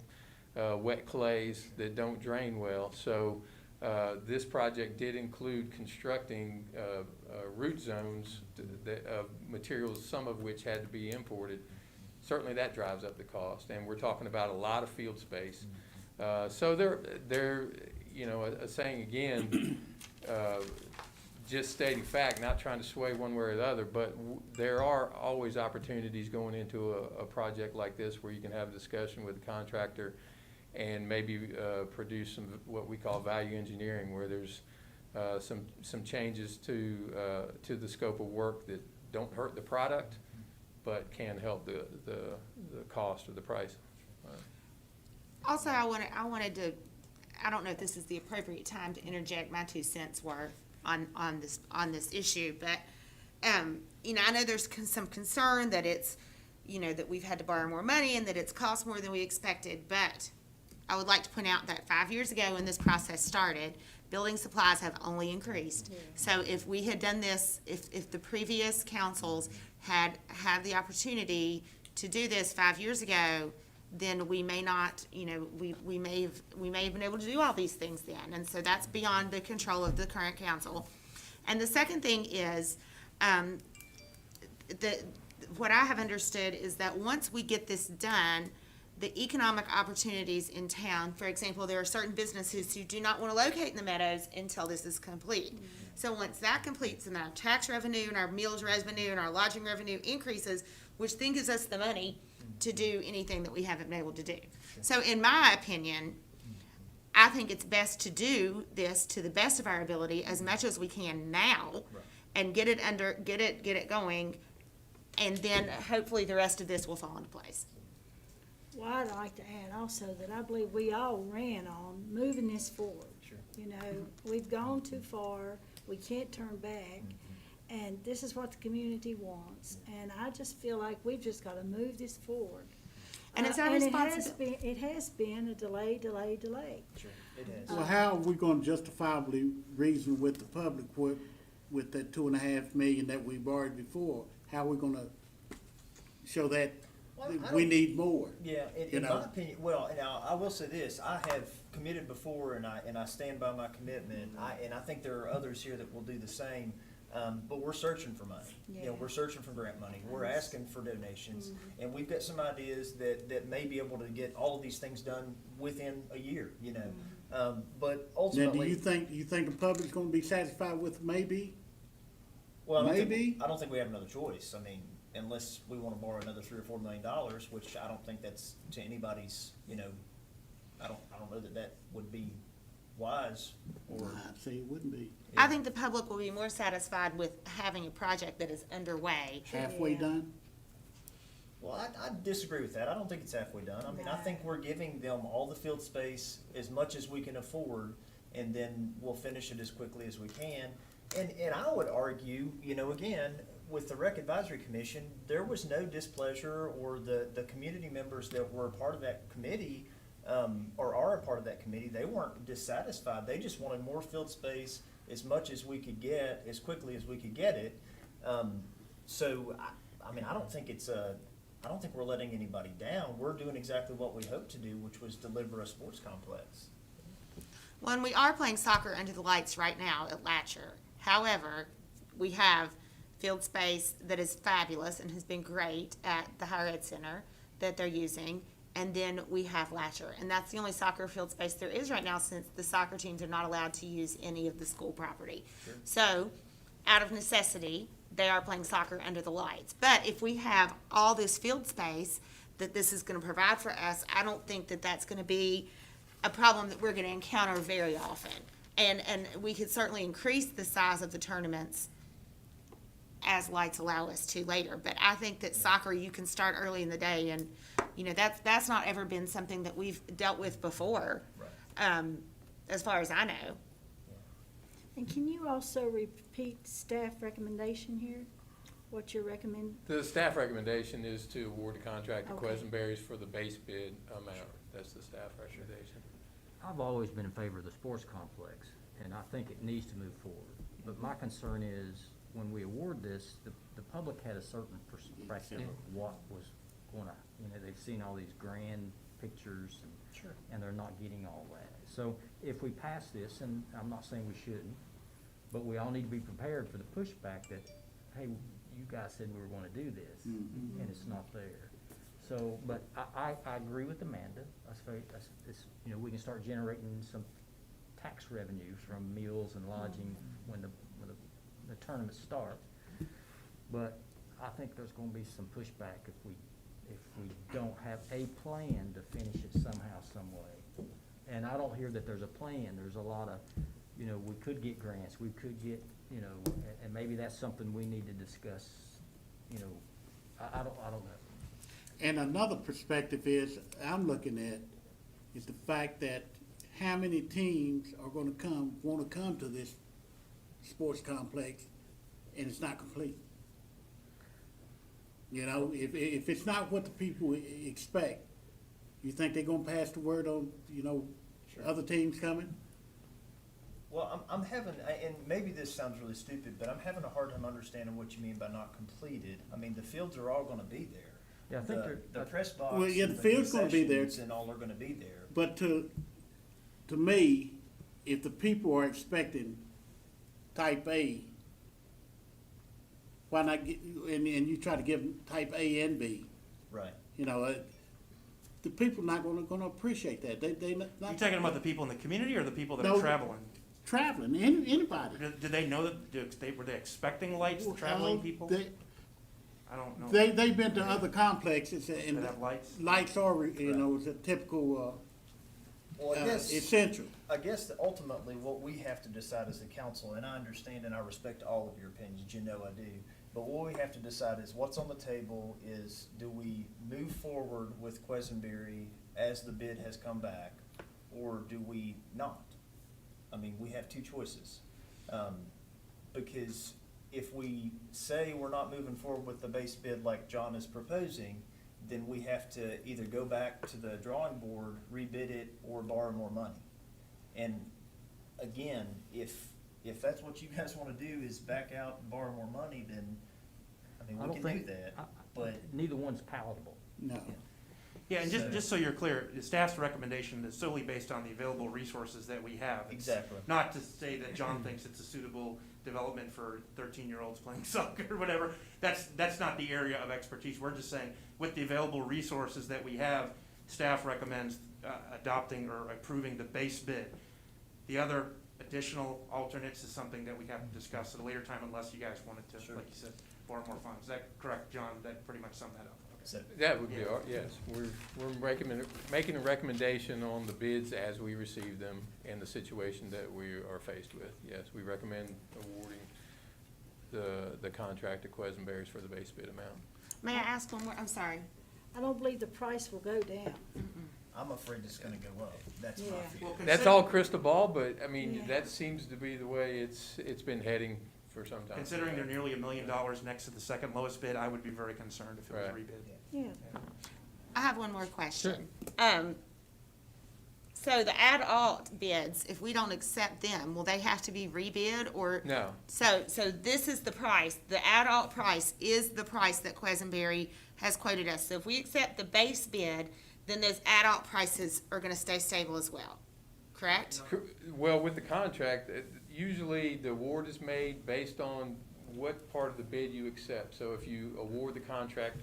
wet clays that don't drain well. So this project did include constructing root zones of materials, some of which had to be imported, certainly that drives up the cost, and we're talking about a lot of field space. So they're, you know, a saying again, just stating fact, not trying to sway one way or the other, but there are always opportunities going into a project like this where you can have a discussion with the contractor and maybe produce some, what we call value engineering, where there's some changes to the scope of work that don't hurt the product, but can help the cost or the price. Also, I wanted to, I don't know if this is the appropriate time to interject my 2 cents worth on this issue, but, you know, I know there's some concern that it's, you know, that we've had to borrow more money and that it's cost more than we expected, but I would like to point out that 5 years ago when this process started, building supplies have only increased. So if we had done this, if the previous councils had the opportunity to do this 5 years ago, then we may not, you know, we may have been able to do all these things then. And so that's beyond the control of the current council. And the second thing is, what I have understood is that once we get this done, the economic opportunities in town, for example, there are certain businesses who do not want to locate in the Meadows until this is complete. So once that completes and our tax revenue and our meals revenue and our lodging revenue increases, which then gives us the money to do anything that we haven't been able to do. So in my opinion, I think it's best to do this to the best of our ability as much as we can now and get it going, and then hopefully the rest of this will fall into place. Well, I'd like to add also that I believe we all ran on moving this forward. Sure. You know, we've gone too far, we can't turn back, and this is what the community wants. And I just feel like we've just gotta move this forward. And it's our responsibility. It has been a delay. Sure, it has. Well, how are we gonna justifiably reason with the public with that $2.5 million that we borrowed before? How are we gonna show that we need more? Yeah, in my opinion, well, now, I will say this, I have committed before, and I stand by my commitment, and I think there are others here that will do the same, but we're searching for money. You know, we're searching for grant money, we're asking for donations, and we've got some ideas that may be able to get all of these things done within a year, you know, but Now, ultimately. do you think the public's gonna be satisfied with maybe? Well, I Maybe. don't think we have another choice. I mean, unless we want to borrow another $3 or $4 million, which I don't think that's to anybody's, you know, I don't know that would be wise or. I'd say it wouldn't be. I think the public will be more satisfied with having a project that is underway. Halfway done? Well, I disagree with that. I don't think it's halfway done. I mean, I think we're giving them all the field space as much as we can afford, and then we'll finish it as quickly as we can. And I would argue, you know, again, with the Rec Advisory Commission, there was no displeasure, or the community members that were a part of that committee, or are a part of that committee, they weren't dissatisfied. They just wanted more field space as much as we could get, as quickly as we could get it. So, I mean, I don't think we're letting anybody down. We're doing exactly what we hoped to do, which was deliver a sports complex. Well, and we are playing soccer under the lights right now at Latcher. However, we have field space that is fabulous and has been great at the Higher Ed Center that they're using. And then we have Latcher, and that's the only soccer field space there is right now, since the soccer teams are not allowed to use any of the school property. Sure. So, out of necessity, they are playing soccer under the lights. But if we have all this field space that this is gonna provide for us, I don't think that that's gonna be a problem that we're gonna encounter very often. And we could certainly increase the size of the tournaments as lights allow us to later. But I think that soccer, you can start early in the day, and, you know, that's not ever been something that we've dealt with before, as far as I know. And can you also repeat staff recommendation here? What you're recommending? The staff recommendation is to award the contract to Okay. Questenberry's for the base bid amount. That's the staff recommendation. I've always been in favor of the sports complex, and I think it needs to move forward. But my concern is, when we award this, the public had a certain perspective of what was gonna, you know, they've seen all these grand pictures, and they're not getting all that. So if we pass this, and I'm not saying we shouldn't, but we all need to be prepared for the pushback that, hey, you guys said we were gonna do this, and it's not there. So, but I agree with Amanda. You know, we can start generating some tax revenue from meals and lodging when the tournaments start. But I think there's gonna be some pushback if we don't have a plan to finish it somehow, some way. And I don't hear that there's a plan. There's a lot of, you know, we could get grants, we could get, you know, and maybe that's something we need to discuss, you know, I don't know. And another perspective is, I'm looking at, is the fact that how many teams are gonna wanna come to this sports complex, and it's not complete. You know, if it's not what the people expect, you think they're gonna pass the word on, you know, other teams coming? Well, I'm having, and maybe this sounds really stupid, but I'm having a hard time understanding what you mean by not completed. I mean, the fields are all gonna be there. Yeah, I think The press box Well, yeah, and the field's gonna be there. concessions and all are gonna be there. But to me, if the people are expecting type A, why not get, and you try to give them type A and B, Right. you know, the people not gonna appreciate that. They not. You talking about the people in the community or the people that No. are traveling? Traveling, anybody. Did they know that, were they expecting lights, the traveling people? I don't know. They've been to other complexes and That have lights? lights are, you know, is a typical, Well, I guess, essential. I guess that ultimately what we have to decide as a council, and I understand and I respect all of your opinions, you know I do. But what we have to decide is what's on the table is, do we move forward with Quesenberry as the bid has come back, or do we not? I mean, we have two choices. Because if we say we're not moving forward with the base bid like John is proposing, then we have to either go back to the drawing board, rebid it, or borrow more money. And again, if that's what you guys wanna do is back out and borrow more money, then, I mean, I we don't can do think, that, but. neither one's palatable. No. Yeah, and So- just so you're clear, the staff's recommendation is solely based on the available resources that we have. It's Exactly. Not to say that John thinks it's a suitable development for 13-year-olds playing soccer or whatever. That's not the area of expertise. We're just saying, with the available resources that we have, staff recommends adopting or approving the base bid. The other additional alternates is something that we have to discuss at a later time unless you guys wanted to, Sure. like you said, borrow more funds. Is that correct, John? That pretty much summed that up. Okay. So- That would be, yes, we're making a recommendation on the bids as we receive them and the situation that we are faced with. Yes, we recommend awarding the contract to Quesenberry's for the base bid amount. May I ask one more? I'm sorry. I don't believe the price will go down. I'm afraid it's gonna go up. That's my Yeah. fear. Well, That's all crystal ball, but I mean, Yeah. that seems to be the way it's been heading for some time. Considering they're nearly $1 million next to the second lowest bid, I would be very concerned if it was Right. rebid. Yeah. I have one more question. So the ad alt bids, if we don't accept them, will they have to be rebid or? No, So this is the price, the ad alt price is the price that Quesenberry has quoted us. So if we accept the base bid, then those ad alt prices are gonna stay stable as well, correct? well, with the contract, usually the award is made based on what part of the bid you accept. So if you award the contract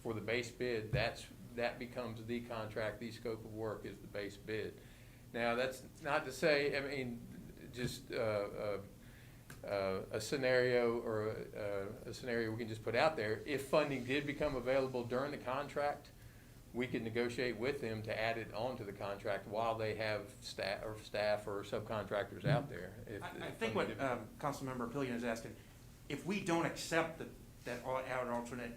for the base bid, that becomes the contract, the scope of work is the base bid. Now, that's not to say, I mean, just a scenario or a scenario we can just put out there. If funding did become available during the contract, we could negotiate with them to add it onto the contract while they have staff or subcontractors out there. I think what Councilmember Pillion is asking, if we don't accept that ad alternate,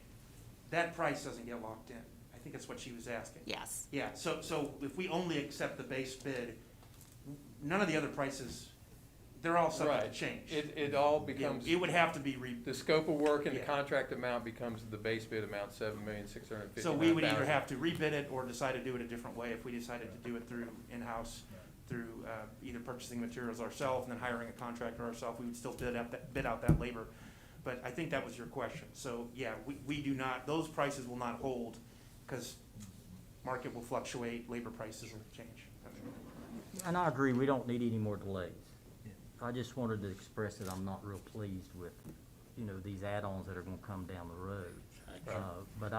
that price doesn't get locked in. I think that's what she was asking. Yes. Yeah, so if we only accept the base bid, none of the other prices, they're all subject Right. to change. It all becomes. It would have to be The scope of work and the Yeah. contract amount becomes the base bid amount, $7,659,000. So we would either have to rebid it or decide to do it a different way. If we decided to do it through in-house, through either purchasing materials ourselves and then hiring a contractor ourselves, we would still bid out that labor. But I think that was your question. So, yeah, we do not, those prices will not hold because market will fluctuate, labor prices will change. And I agree, we don't need any more delays. I just wanted to express that I'm not real pleased with, you know, these add-ons that are gonna come down the road. But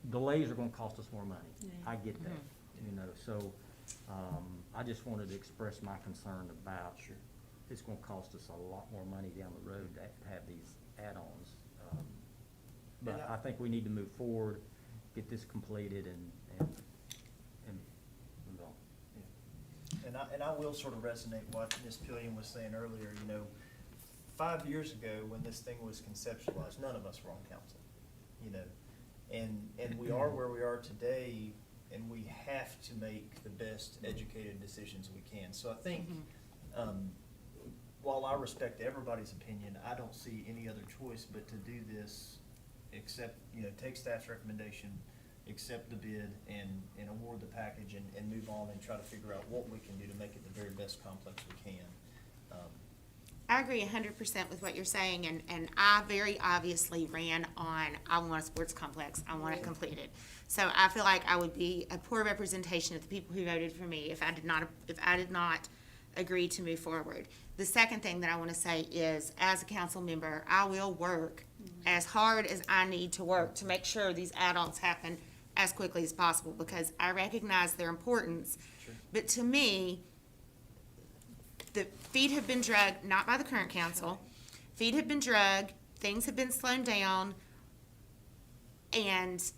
delays are gonna cost us more money. Yeah. I get that, you know, so, I just wanted to express my concern about it's gonna cost us a lot more money down the road to have these add-ons. But And I think we need to move forward, get this completed and move on. And I will sort of resonate what Ms. Pillion was saying earlier, you know, 5 years ago, when this thing was conceptualized, none of us were on council, you know? And we are where we are today, and we have to make the best educated decisions we can. So I think, while I respect everybody's opinion, I don't see any other choice but to do this, except, you know, take staff's recommendation, accept the bid, and award the package, and move on and try to figure out what we can do to make it the very best complex we can. I agree 100% with what you're saying, and I very obviously ran on, I want a sports complex, I want it completed. So I feel like I would be a poor representation of the people who voted for me if I did not agree to move forward. The second thing that I want to say is, as a council member, I will work as hard as I need to work to make sure these add-ons happen as quickly as possible, because I recognize their importance. Sure. But to me, the feet have been dragged, not by the current council. Feet have been dragged, things have been slowed down, and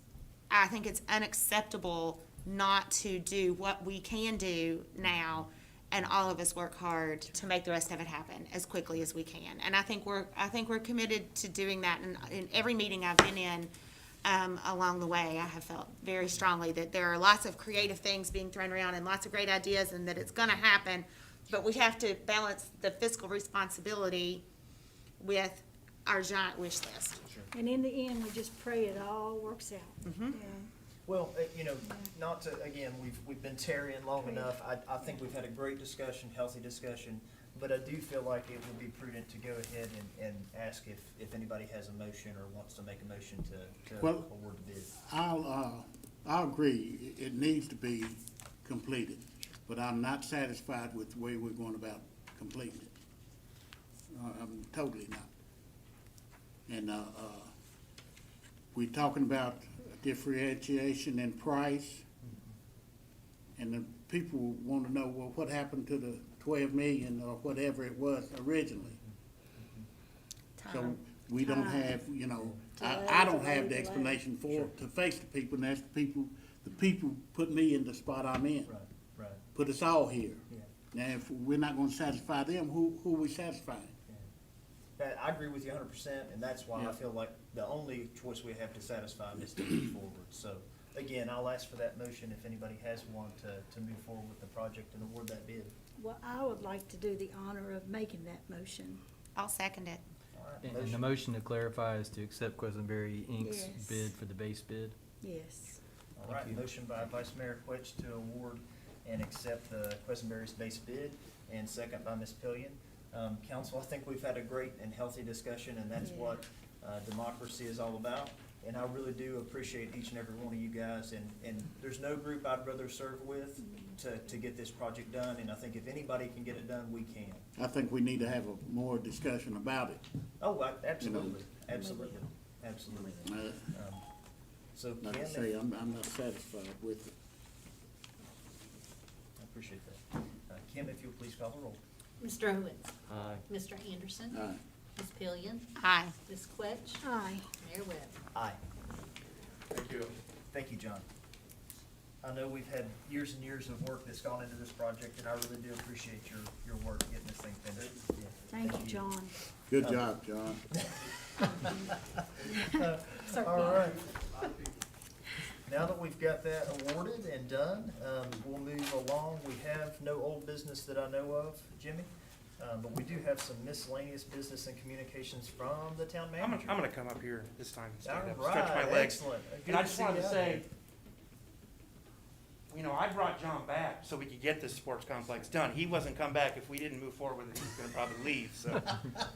I think it's unacceptable not to do what we can do now, and all of us work hard to make the rest of it happen as quickly as we can. And I think we're committed to doing that. And in every meeting I've been in, along the way, I have felt very strongly that there are lots of creative things being thrown around and lots of great ideas, and that it's gonna happen. But we have to balance the fiscal responsibility with our giant wish list. And in the end, we just pray it all works out. Mhm. Yeah. Well, you know, not to, again, we've been tarrying long enough. I think we've had a great discussion, healthy discussion, but I do feel like it would be prudent to go ahead and ask if anybody has a motion or wants to make a motion to Well- award the bid. I'll agree, it needs to be completed, but I'm not satisfied with the way we're going about completing it. I'm totally not. And, we're talking about differentiation in price, and the people want to know, well, what happened to the 12 million or whatever it was originally? So we don't have, you know, I don't have the explanation to face the people, and that's the people put me in the spot I'm in. Right. Put us all here. Yeah. Now, if we're not gonna satisfy them, who are we satisfying? I agree with you 100%, and that's why I Yeah. feel like the only choice we have to satisfy is to move forward. So, again, I'll ask for that motion if anybody has one to move forward with the project and award that bid. Well, I would like to do the honor of making that motion. I'll second it. All right, And the motion. motion to clarify is to accept Quisenberry Inc.'s Yes. bid for the base bid. Yes. All right, motion by Vice Mayor Quetch to award and accept the Quisenberry's base bid, and second by Ms. Pillion. Council, I think we've had a great and healthy discussion, and that's Yeah. what democracy is all about. And I really do appreciate each and every one of you guys, and there's no group I'd rather serve with to get this project done, and I think if anybody can get it done, we can. I think we need to have a more discussion about it. Oh, absolutely, absolutely, absolutely. So Kim, Like I say, I'm not satisfied with it. I appreciate that. Kim, if you'll please call the roll. Mr. Owens? Aye. Mr. Anderson? Aye. Ms. Pillion? Aye. Ms. Quetch? Aye. Mayor Webb? Aye. Thank you. Thank you, John. I know we've had years and years of work that's gone into this project, and I really do appreciate your work getting this thing finished. Yeah, Thank you, John. Good job, John. All right. Now that we've got that awarded and done, we'll move along. We have no old business that I know of, Jimmy, but we do have some miscellaneous business and communications from the town I'm manager. gonna come up here this time and stand All up, stretch my right, legs. excellent. Good And I to just see wanted you to out say, here. you know, I brought John back so we could get this sports complex done. He wasn't come back if we didn't move forward with it. He was gonna probably leave, so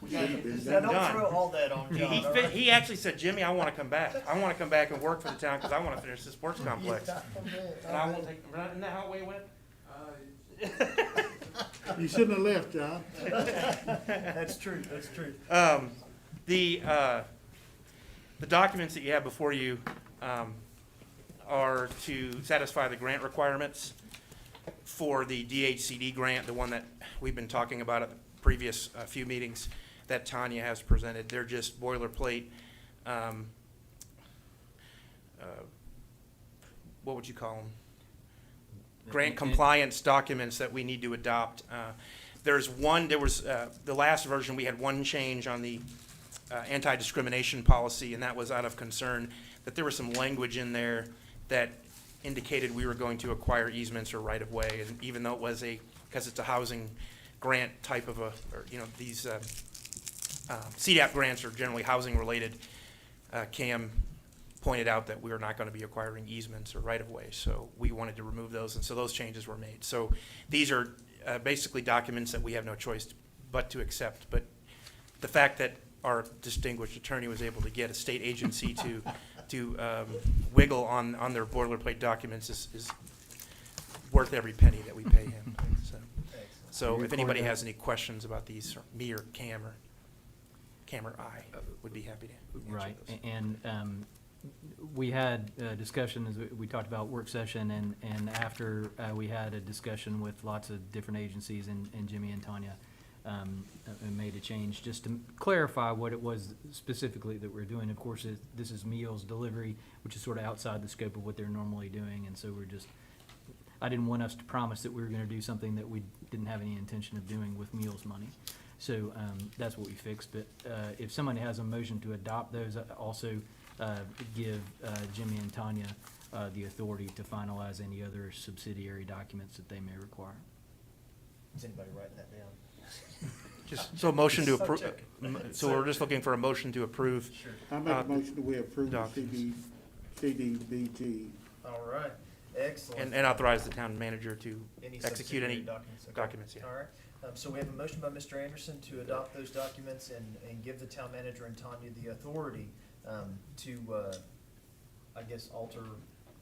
we gotta get this Now, thing don't throw done. all that on John, all right? He actually said, Jimmy, I wanna come back. I wanna come back and work for the town because I wanna finish the sports complex. Yeah, I bet, And I won't take, isn't that how it went? You shouldn't have left, John. That's true, that's true. The documents that you have before you, are to satisfy the grant requirements for the DHCD grant, the one that we've been talking about at the previous few meetings that Tanya has presented. They're just boilerplate, what would you call them? Grant compliance documents that we need to adopt. There was, the last version, we had one change on the anti-discrimination policy, and that was out of concern that there was some language in there that indicated we were going to acquire easements or right-of-way, and even though it was because it's a housing grant type of these CDAP grants are generally housing-related, CAM pointed out that we were not going to be acquiring easements or right-of-way, so we wanted to remove those, and so those changes were made. So these are basically documents that we have no choice but to accept, but the fact that our distinguished attorney was able to get a state agency to wiggle on their boilerplate documents is worth every penny that we pay him. So if anybody has any questions about these, or me or Cam or I would be happy to answer Right, those. and we had a discussion, as we talked about work session, and after we had a discussion with lots of different agencies, and Jimmy and Tanya made a change just to clarify what it was specifically that we're doing. Of course, this is meals delivery, which is sort of outside the scope of what they're normally doing, and so I didn't want us to promise that we were gonna do something that we didn't have any intention of doing with meals money. So that's what we fixed, but if somebody has a motion to adopt those, also give Jimmy and Tanya the authority to finalize any other subsidiary documents that they may require. Is anybody writing that down? So a motion to So approve, checking. so we're just looking for a motion to approve. Sure. I make a motion that we approve the documents. CDBG. All right, excellent. And authorize the town manager to Any execute any subsidiary documents? Okay. documents, yeah. All right, so we have a motion by Mr. Anderson to adopt those documents and give the town manager and Tanya the authority to, I guess, alter,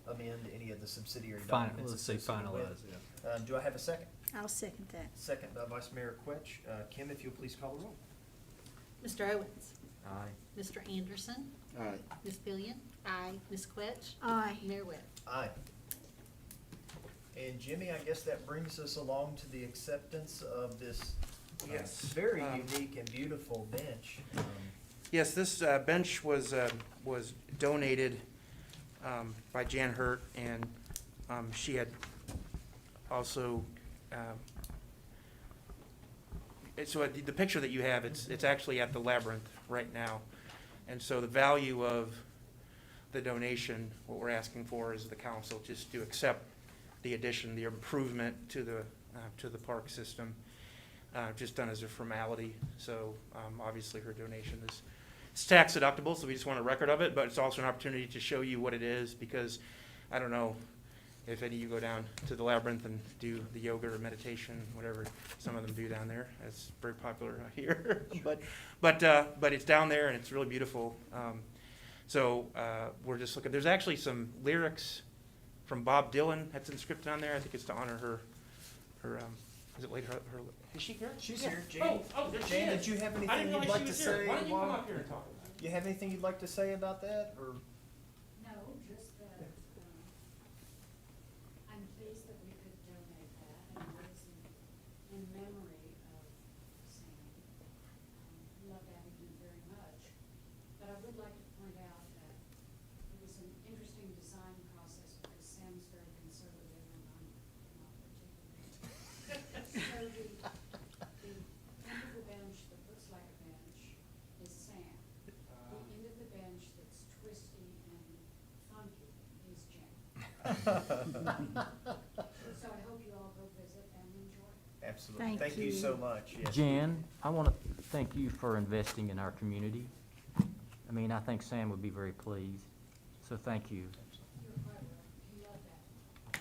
amend any of the subsidiary documents. Let's say associated with. finalize, Do I have a second? I'll second that. Second by Vice Mayor Quetch. Kim, if you'll please call the roll. Mr. Owens? Aye. Mr. Anderson? Aye. Ms. Pillion? Aye. Ms. Quetch? Aye. Mayor Webb? Aye. And Jimmy, I guess that brings us along to the acceptance of this Yes. very unique and beautiful bench. Yes, this bench was donated by Jan Hurt, and she had also, so the picture that you have, it's actually at the Labyrinth right now. And so the value of the donation, what we're asking for is the council just to accept the addition, the improvement to the park system, just done as a formality. So obviously her donation is, it's tax deductible, so we just want a record of it, but it's also an opportunity to show you what it is, because I don't know if any of you go down to the Labyrinth and do the yoga or meditation, whatever some of them do down there. It's very popular here. But it's down there and it's really beautiful. So we're just looking, there's actually some lyrics from Bob Dylan that's inscripted on there. I think it's to honor her, is it later, is she here? She's Yeah. here. Jane, Oh, there she Jane, is. did you have I didn't anything you'd realize like she to was here. say? Why don't you come while- up here and talk about it? You have anything you'd like to say about that, or? No, just that, I'm pleased that we could donate that, and it is in memory of Sam. Loved Abington very much, but I would like to point out that it was an interesting design process, because Sam's very conservative and I'm not particularly. So the end of the bench that looks like a bench is Sam. The end of the bench that's twisty and funky is Jen. So I hope you all go visit and enjoy. Absolutely. Thank Thank you you. so much. Yes. Jan, I want to thank you for investing in our community. I mean, I think Sam would be very pleased, so thank you. You're quite welcome. You love that.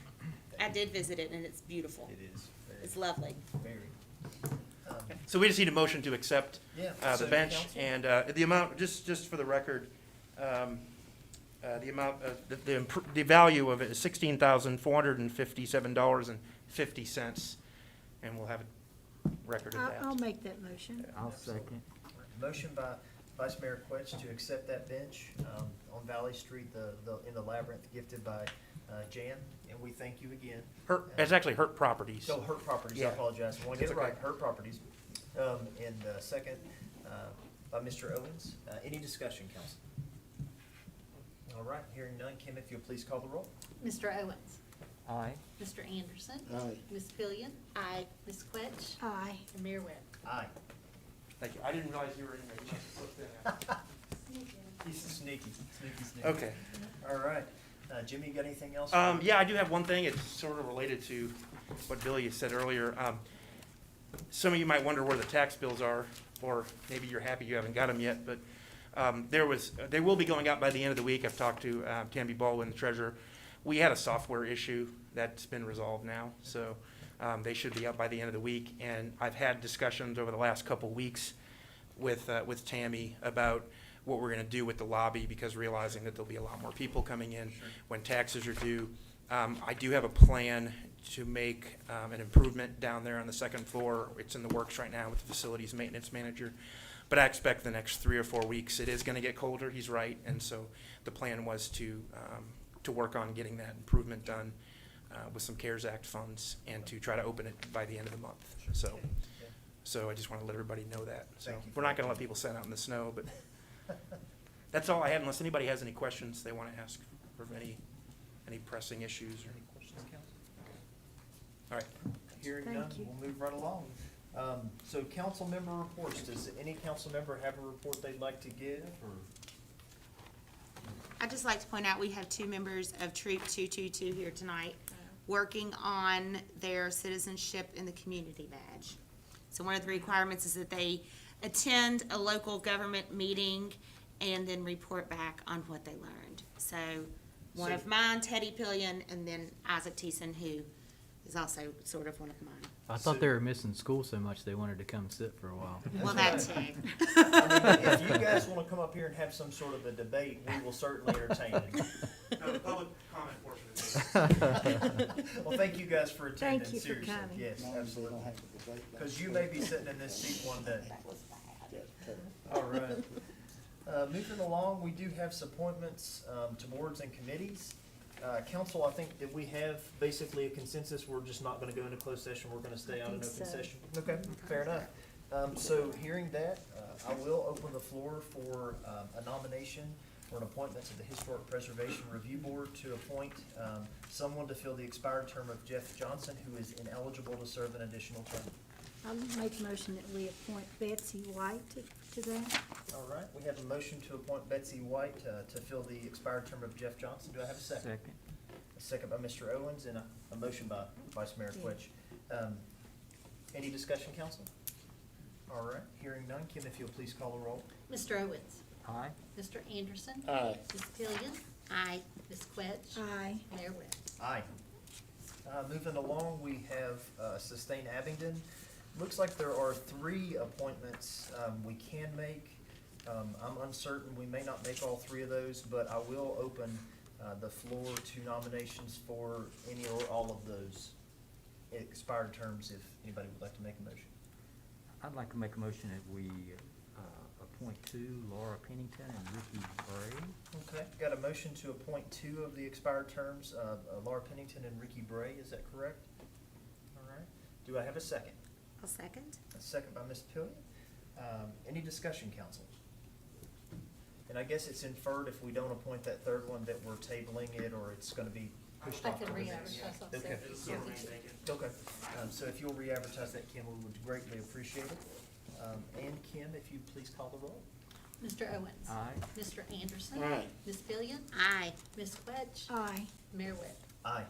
I did visit it, and it's beautiful. It is. It's lovely. Very. So we just need a motion to accept Yeah. the So, bench, council? and the amount, just for the record, the amount, the value of it is $16,457.50, and we'll have a record of that. I'll make that motion. I'll second. Motion by Vice Mayor Quetch to accept that bench. on Valley Street, in the Labyrinth, gifted by Jan, and we thank you again. It's actually Hurt Properties. So Hurt Properties, I Yeah. apologize, I want to get It's it right, okay. Hurt Properties. And second by Mr. Owens. Any discussion, council? All right, hearing none, Kim, if you'll please call the roll. Mr. Owens? Aye. Mr. Anderson? Aye. Ms. Pillion? Aye. Ms. Quetch? Aye. And Mayor Webb? Aye. Thank you. I didn't realize you were in there. You must have slipped in. He's sneaky. Okay. All right. Jimmy, you got anything else? Yeah, I do have one thing. It's sort of related to what Billy said earlier. Some of you might wonder where the tax bills are, or maybe you're happy you haven't got them yet, but they will be going out by the end of the week. I've talked to Tammy Baldwin, the treasurer. We had a software issue that's been resolved now, so they should be out by the end of the week. And I've had discussions over the last couple weeks with Tammy about what we're gonna do with the lobby, because realizing that there'll be a lot more people coming in when taxes are due. I do have a plan to make an improvement down there on the second floor. It's in the works right now with the facilities maintenance manager. But I expect the next 3 or 4 weeks, it is gonna get colder, he's right. And so the plan was to work on getting that improvement done with some CARES Act funds, and to try to open it by the end of the month. So I just wanna let everybody know that. So Thank you. we're not gonna let people sit out in the snow, but that's all I have, unless anybody has any questions they want to ask, or any pressing issues. Or any questions, council? All right. Hearing Thank none, you. we'll move right along. So council member reports, does any council member have a report they'd like to give, or? I'd just like to point out, we have 2 members of Troop 222 here tonight, working on their citizenship in the community badge. So one of the requirements is that they attend a local government meeting and then report back on what they learned. So one of mine, Teddy Pillion, and then Isaac Teason, who is also sort of one of mine. I thought they were missing school so much they wanted to come sit for a while. Well, that That's too. I mean, if you guys wanna come up here and have some sort of a debate, we will certainly entertain it. The public comment portion is Well, thank you guys for attending, Thank you for seriously. coming. Yes, absolutely. Because you may be sitting in this seat one day. All right. Moving along, we do have some appointments to boards and committees. Council, I think that we have basically a consensus, we're just not gonna go into closed session, we're gonna stay out in think open so. session. Okay, fair enough. So hearing that, I will open the floor for a nomination for an appointment to the Historic Preservation Review Board to appoint someone to fill the expired term of Jeff Johnson, who is ineligible to serve an additional term. I'll make a motion that we appoint Betsy White to that. All right, we have a motion to appoint Betsy White to fill the expired term of Jeff Johnson. Do I have a second? Second. A second by Mr. Owens, and a motion by Vice Mayor Quetch. Any discussion, council? All right, hearing none. Kim, if you'll please call the roll. Mr. Owens? Aye. Mr. Anderson? Aye. Ms. Pillion? Aye. Ms. Quetch? Aye. Mayor Webb? Aye. Moving along, we have Sustain Abingdon. Looks like there are 3 appointments we can make. I'm uncertain, we may not make all 3 of those, but I will open the floor to nominations for any or all of those expired terms, if anybody would like to make a motion. I'd like to make a motion that we appoint 2, Laura Pennington and Ricky Bray. Okay, got a motion to appoint 2 of the expired terms, Laura Pennington and Ricky Bray, is that correct? All right, do I have a second? I'll second. A second by Ms. Pillion. Any discussion, council? And I guess it's inferred if we don't appoint that 3rd one that we're tabling it, or it's gonna be pushed I off to can the next. re-advertise on Okay. Saturday. It'll still remain vacant. Okay, so if you'll re-advertise that, Kim, we would greatly appreciate it. And Kim, if you please call the roll. Mr. Owens? Aye. Mr. Anderson? Aye. Ms. Pillion? Aye. Ms. Quetch? Aye. Mayor Webb? Aye.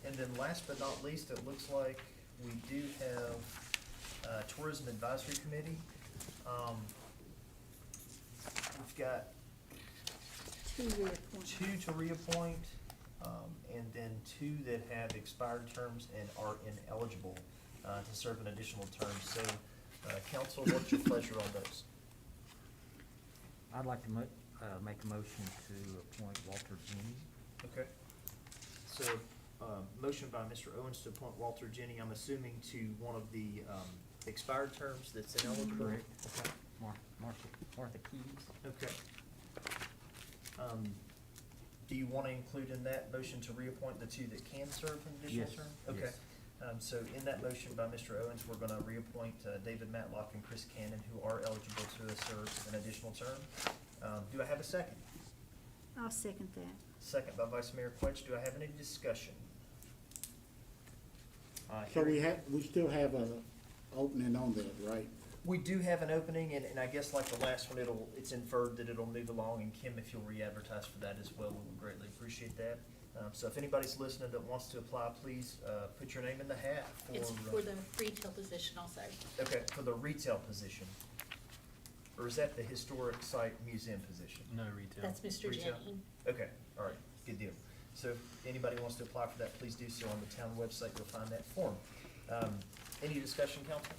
And then last but not least, it looks like we do have Tourism Advisory Committee. We've got 2 reappointments. 2 to reappoint, and then 2 that have expired terms and are ineligible to serve an additional term. So, council, what's your pleasure on those? I'd like to make a motion to appoint Walter Jenny. Okay. So, motion by Mr. Owens to appoint Walter Jenny, I'm assuming to one of the expired terms that's ineligible? Correct. Okay. Martha Keys. Okay. Do you want to include in that motion to reappoint the two that can serve an additional Yes, term? Okay. yes. So in that motion by Mr. Owens, we're going to reappoint David Matlock and Chris Cannon, who are eligible to serve an additional term. Do I have a second? I'll second that. Second by Vice Mayor Quetch. Do I have any discussion? So we still have a opening on that, right? We do have an opening, and I guess like the last one, it's inferred that it'll move along, and Kim, if you'll re-advertise for that as well, we would greatly appreciate that. So if anybody's listening that wants to apply, please, put your name in the hat for. It's for the retail position also. Okay, for the retail position. Or is that the historic site museum position? No retail. That's Mr. Retail? Jennings. Okay, all right, good deal. So if anybody wants to apply for that, please do so on the town website, you'll find that form. Any discussion, council?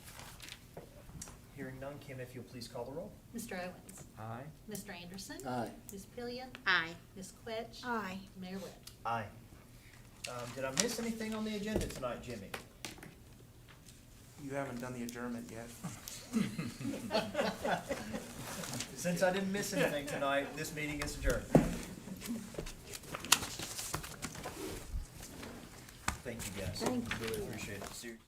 Hearing none, Kim, if you'll please call the roll. Mr. Owens? Aye. Mr. Anderson? Aye. Ms. Pillion? Aye. Ms. Quetch? Aye. Mayor Webb? Aye. Did I miss anything on the agenda tonight, Jimmy? You haven't done the adjournment yet. Since I didn't miss anything tonight, this meeting is adjourned. Thank you, guys. Thank you. Really appreciate it. Seriously.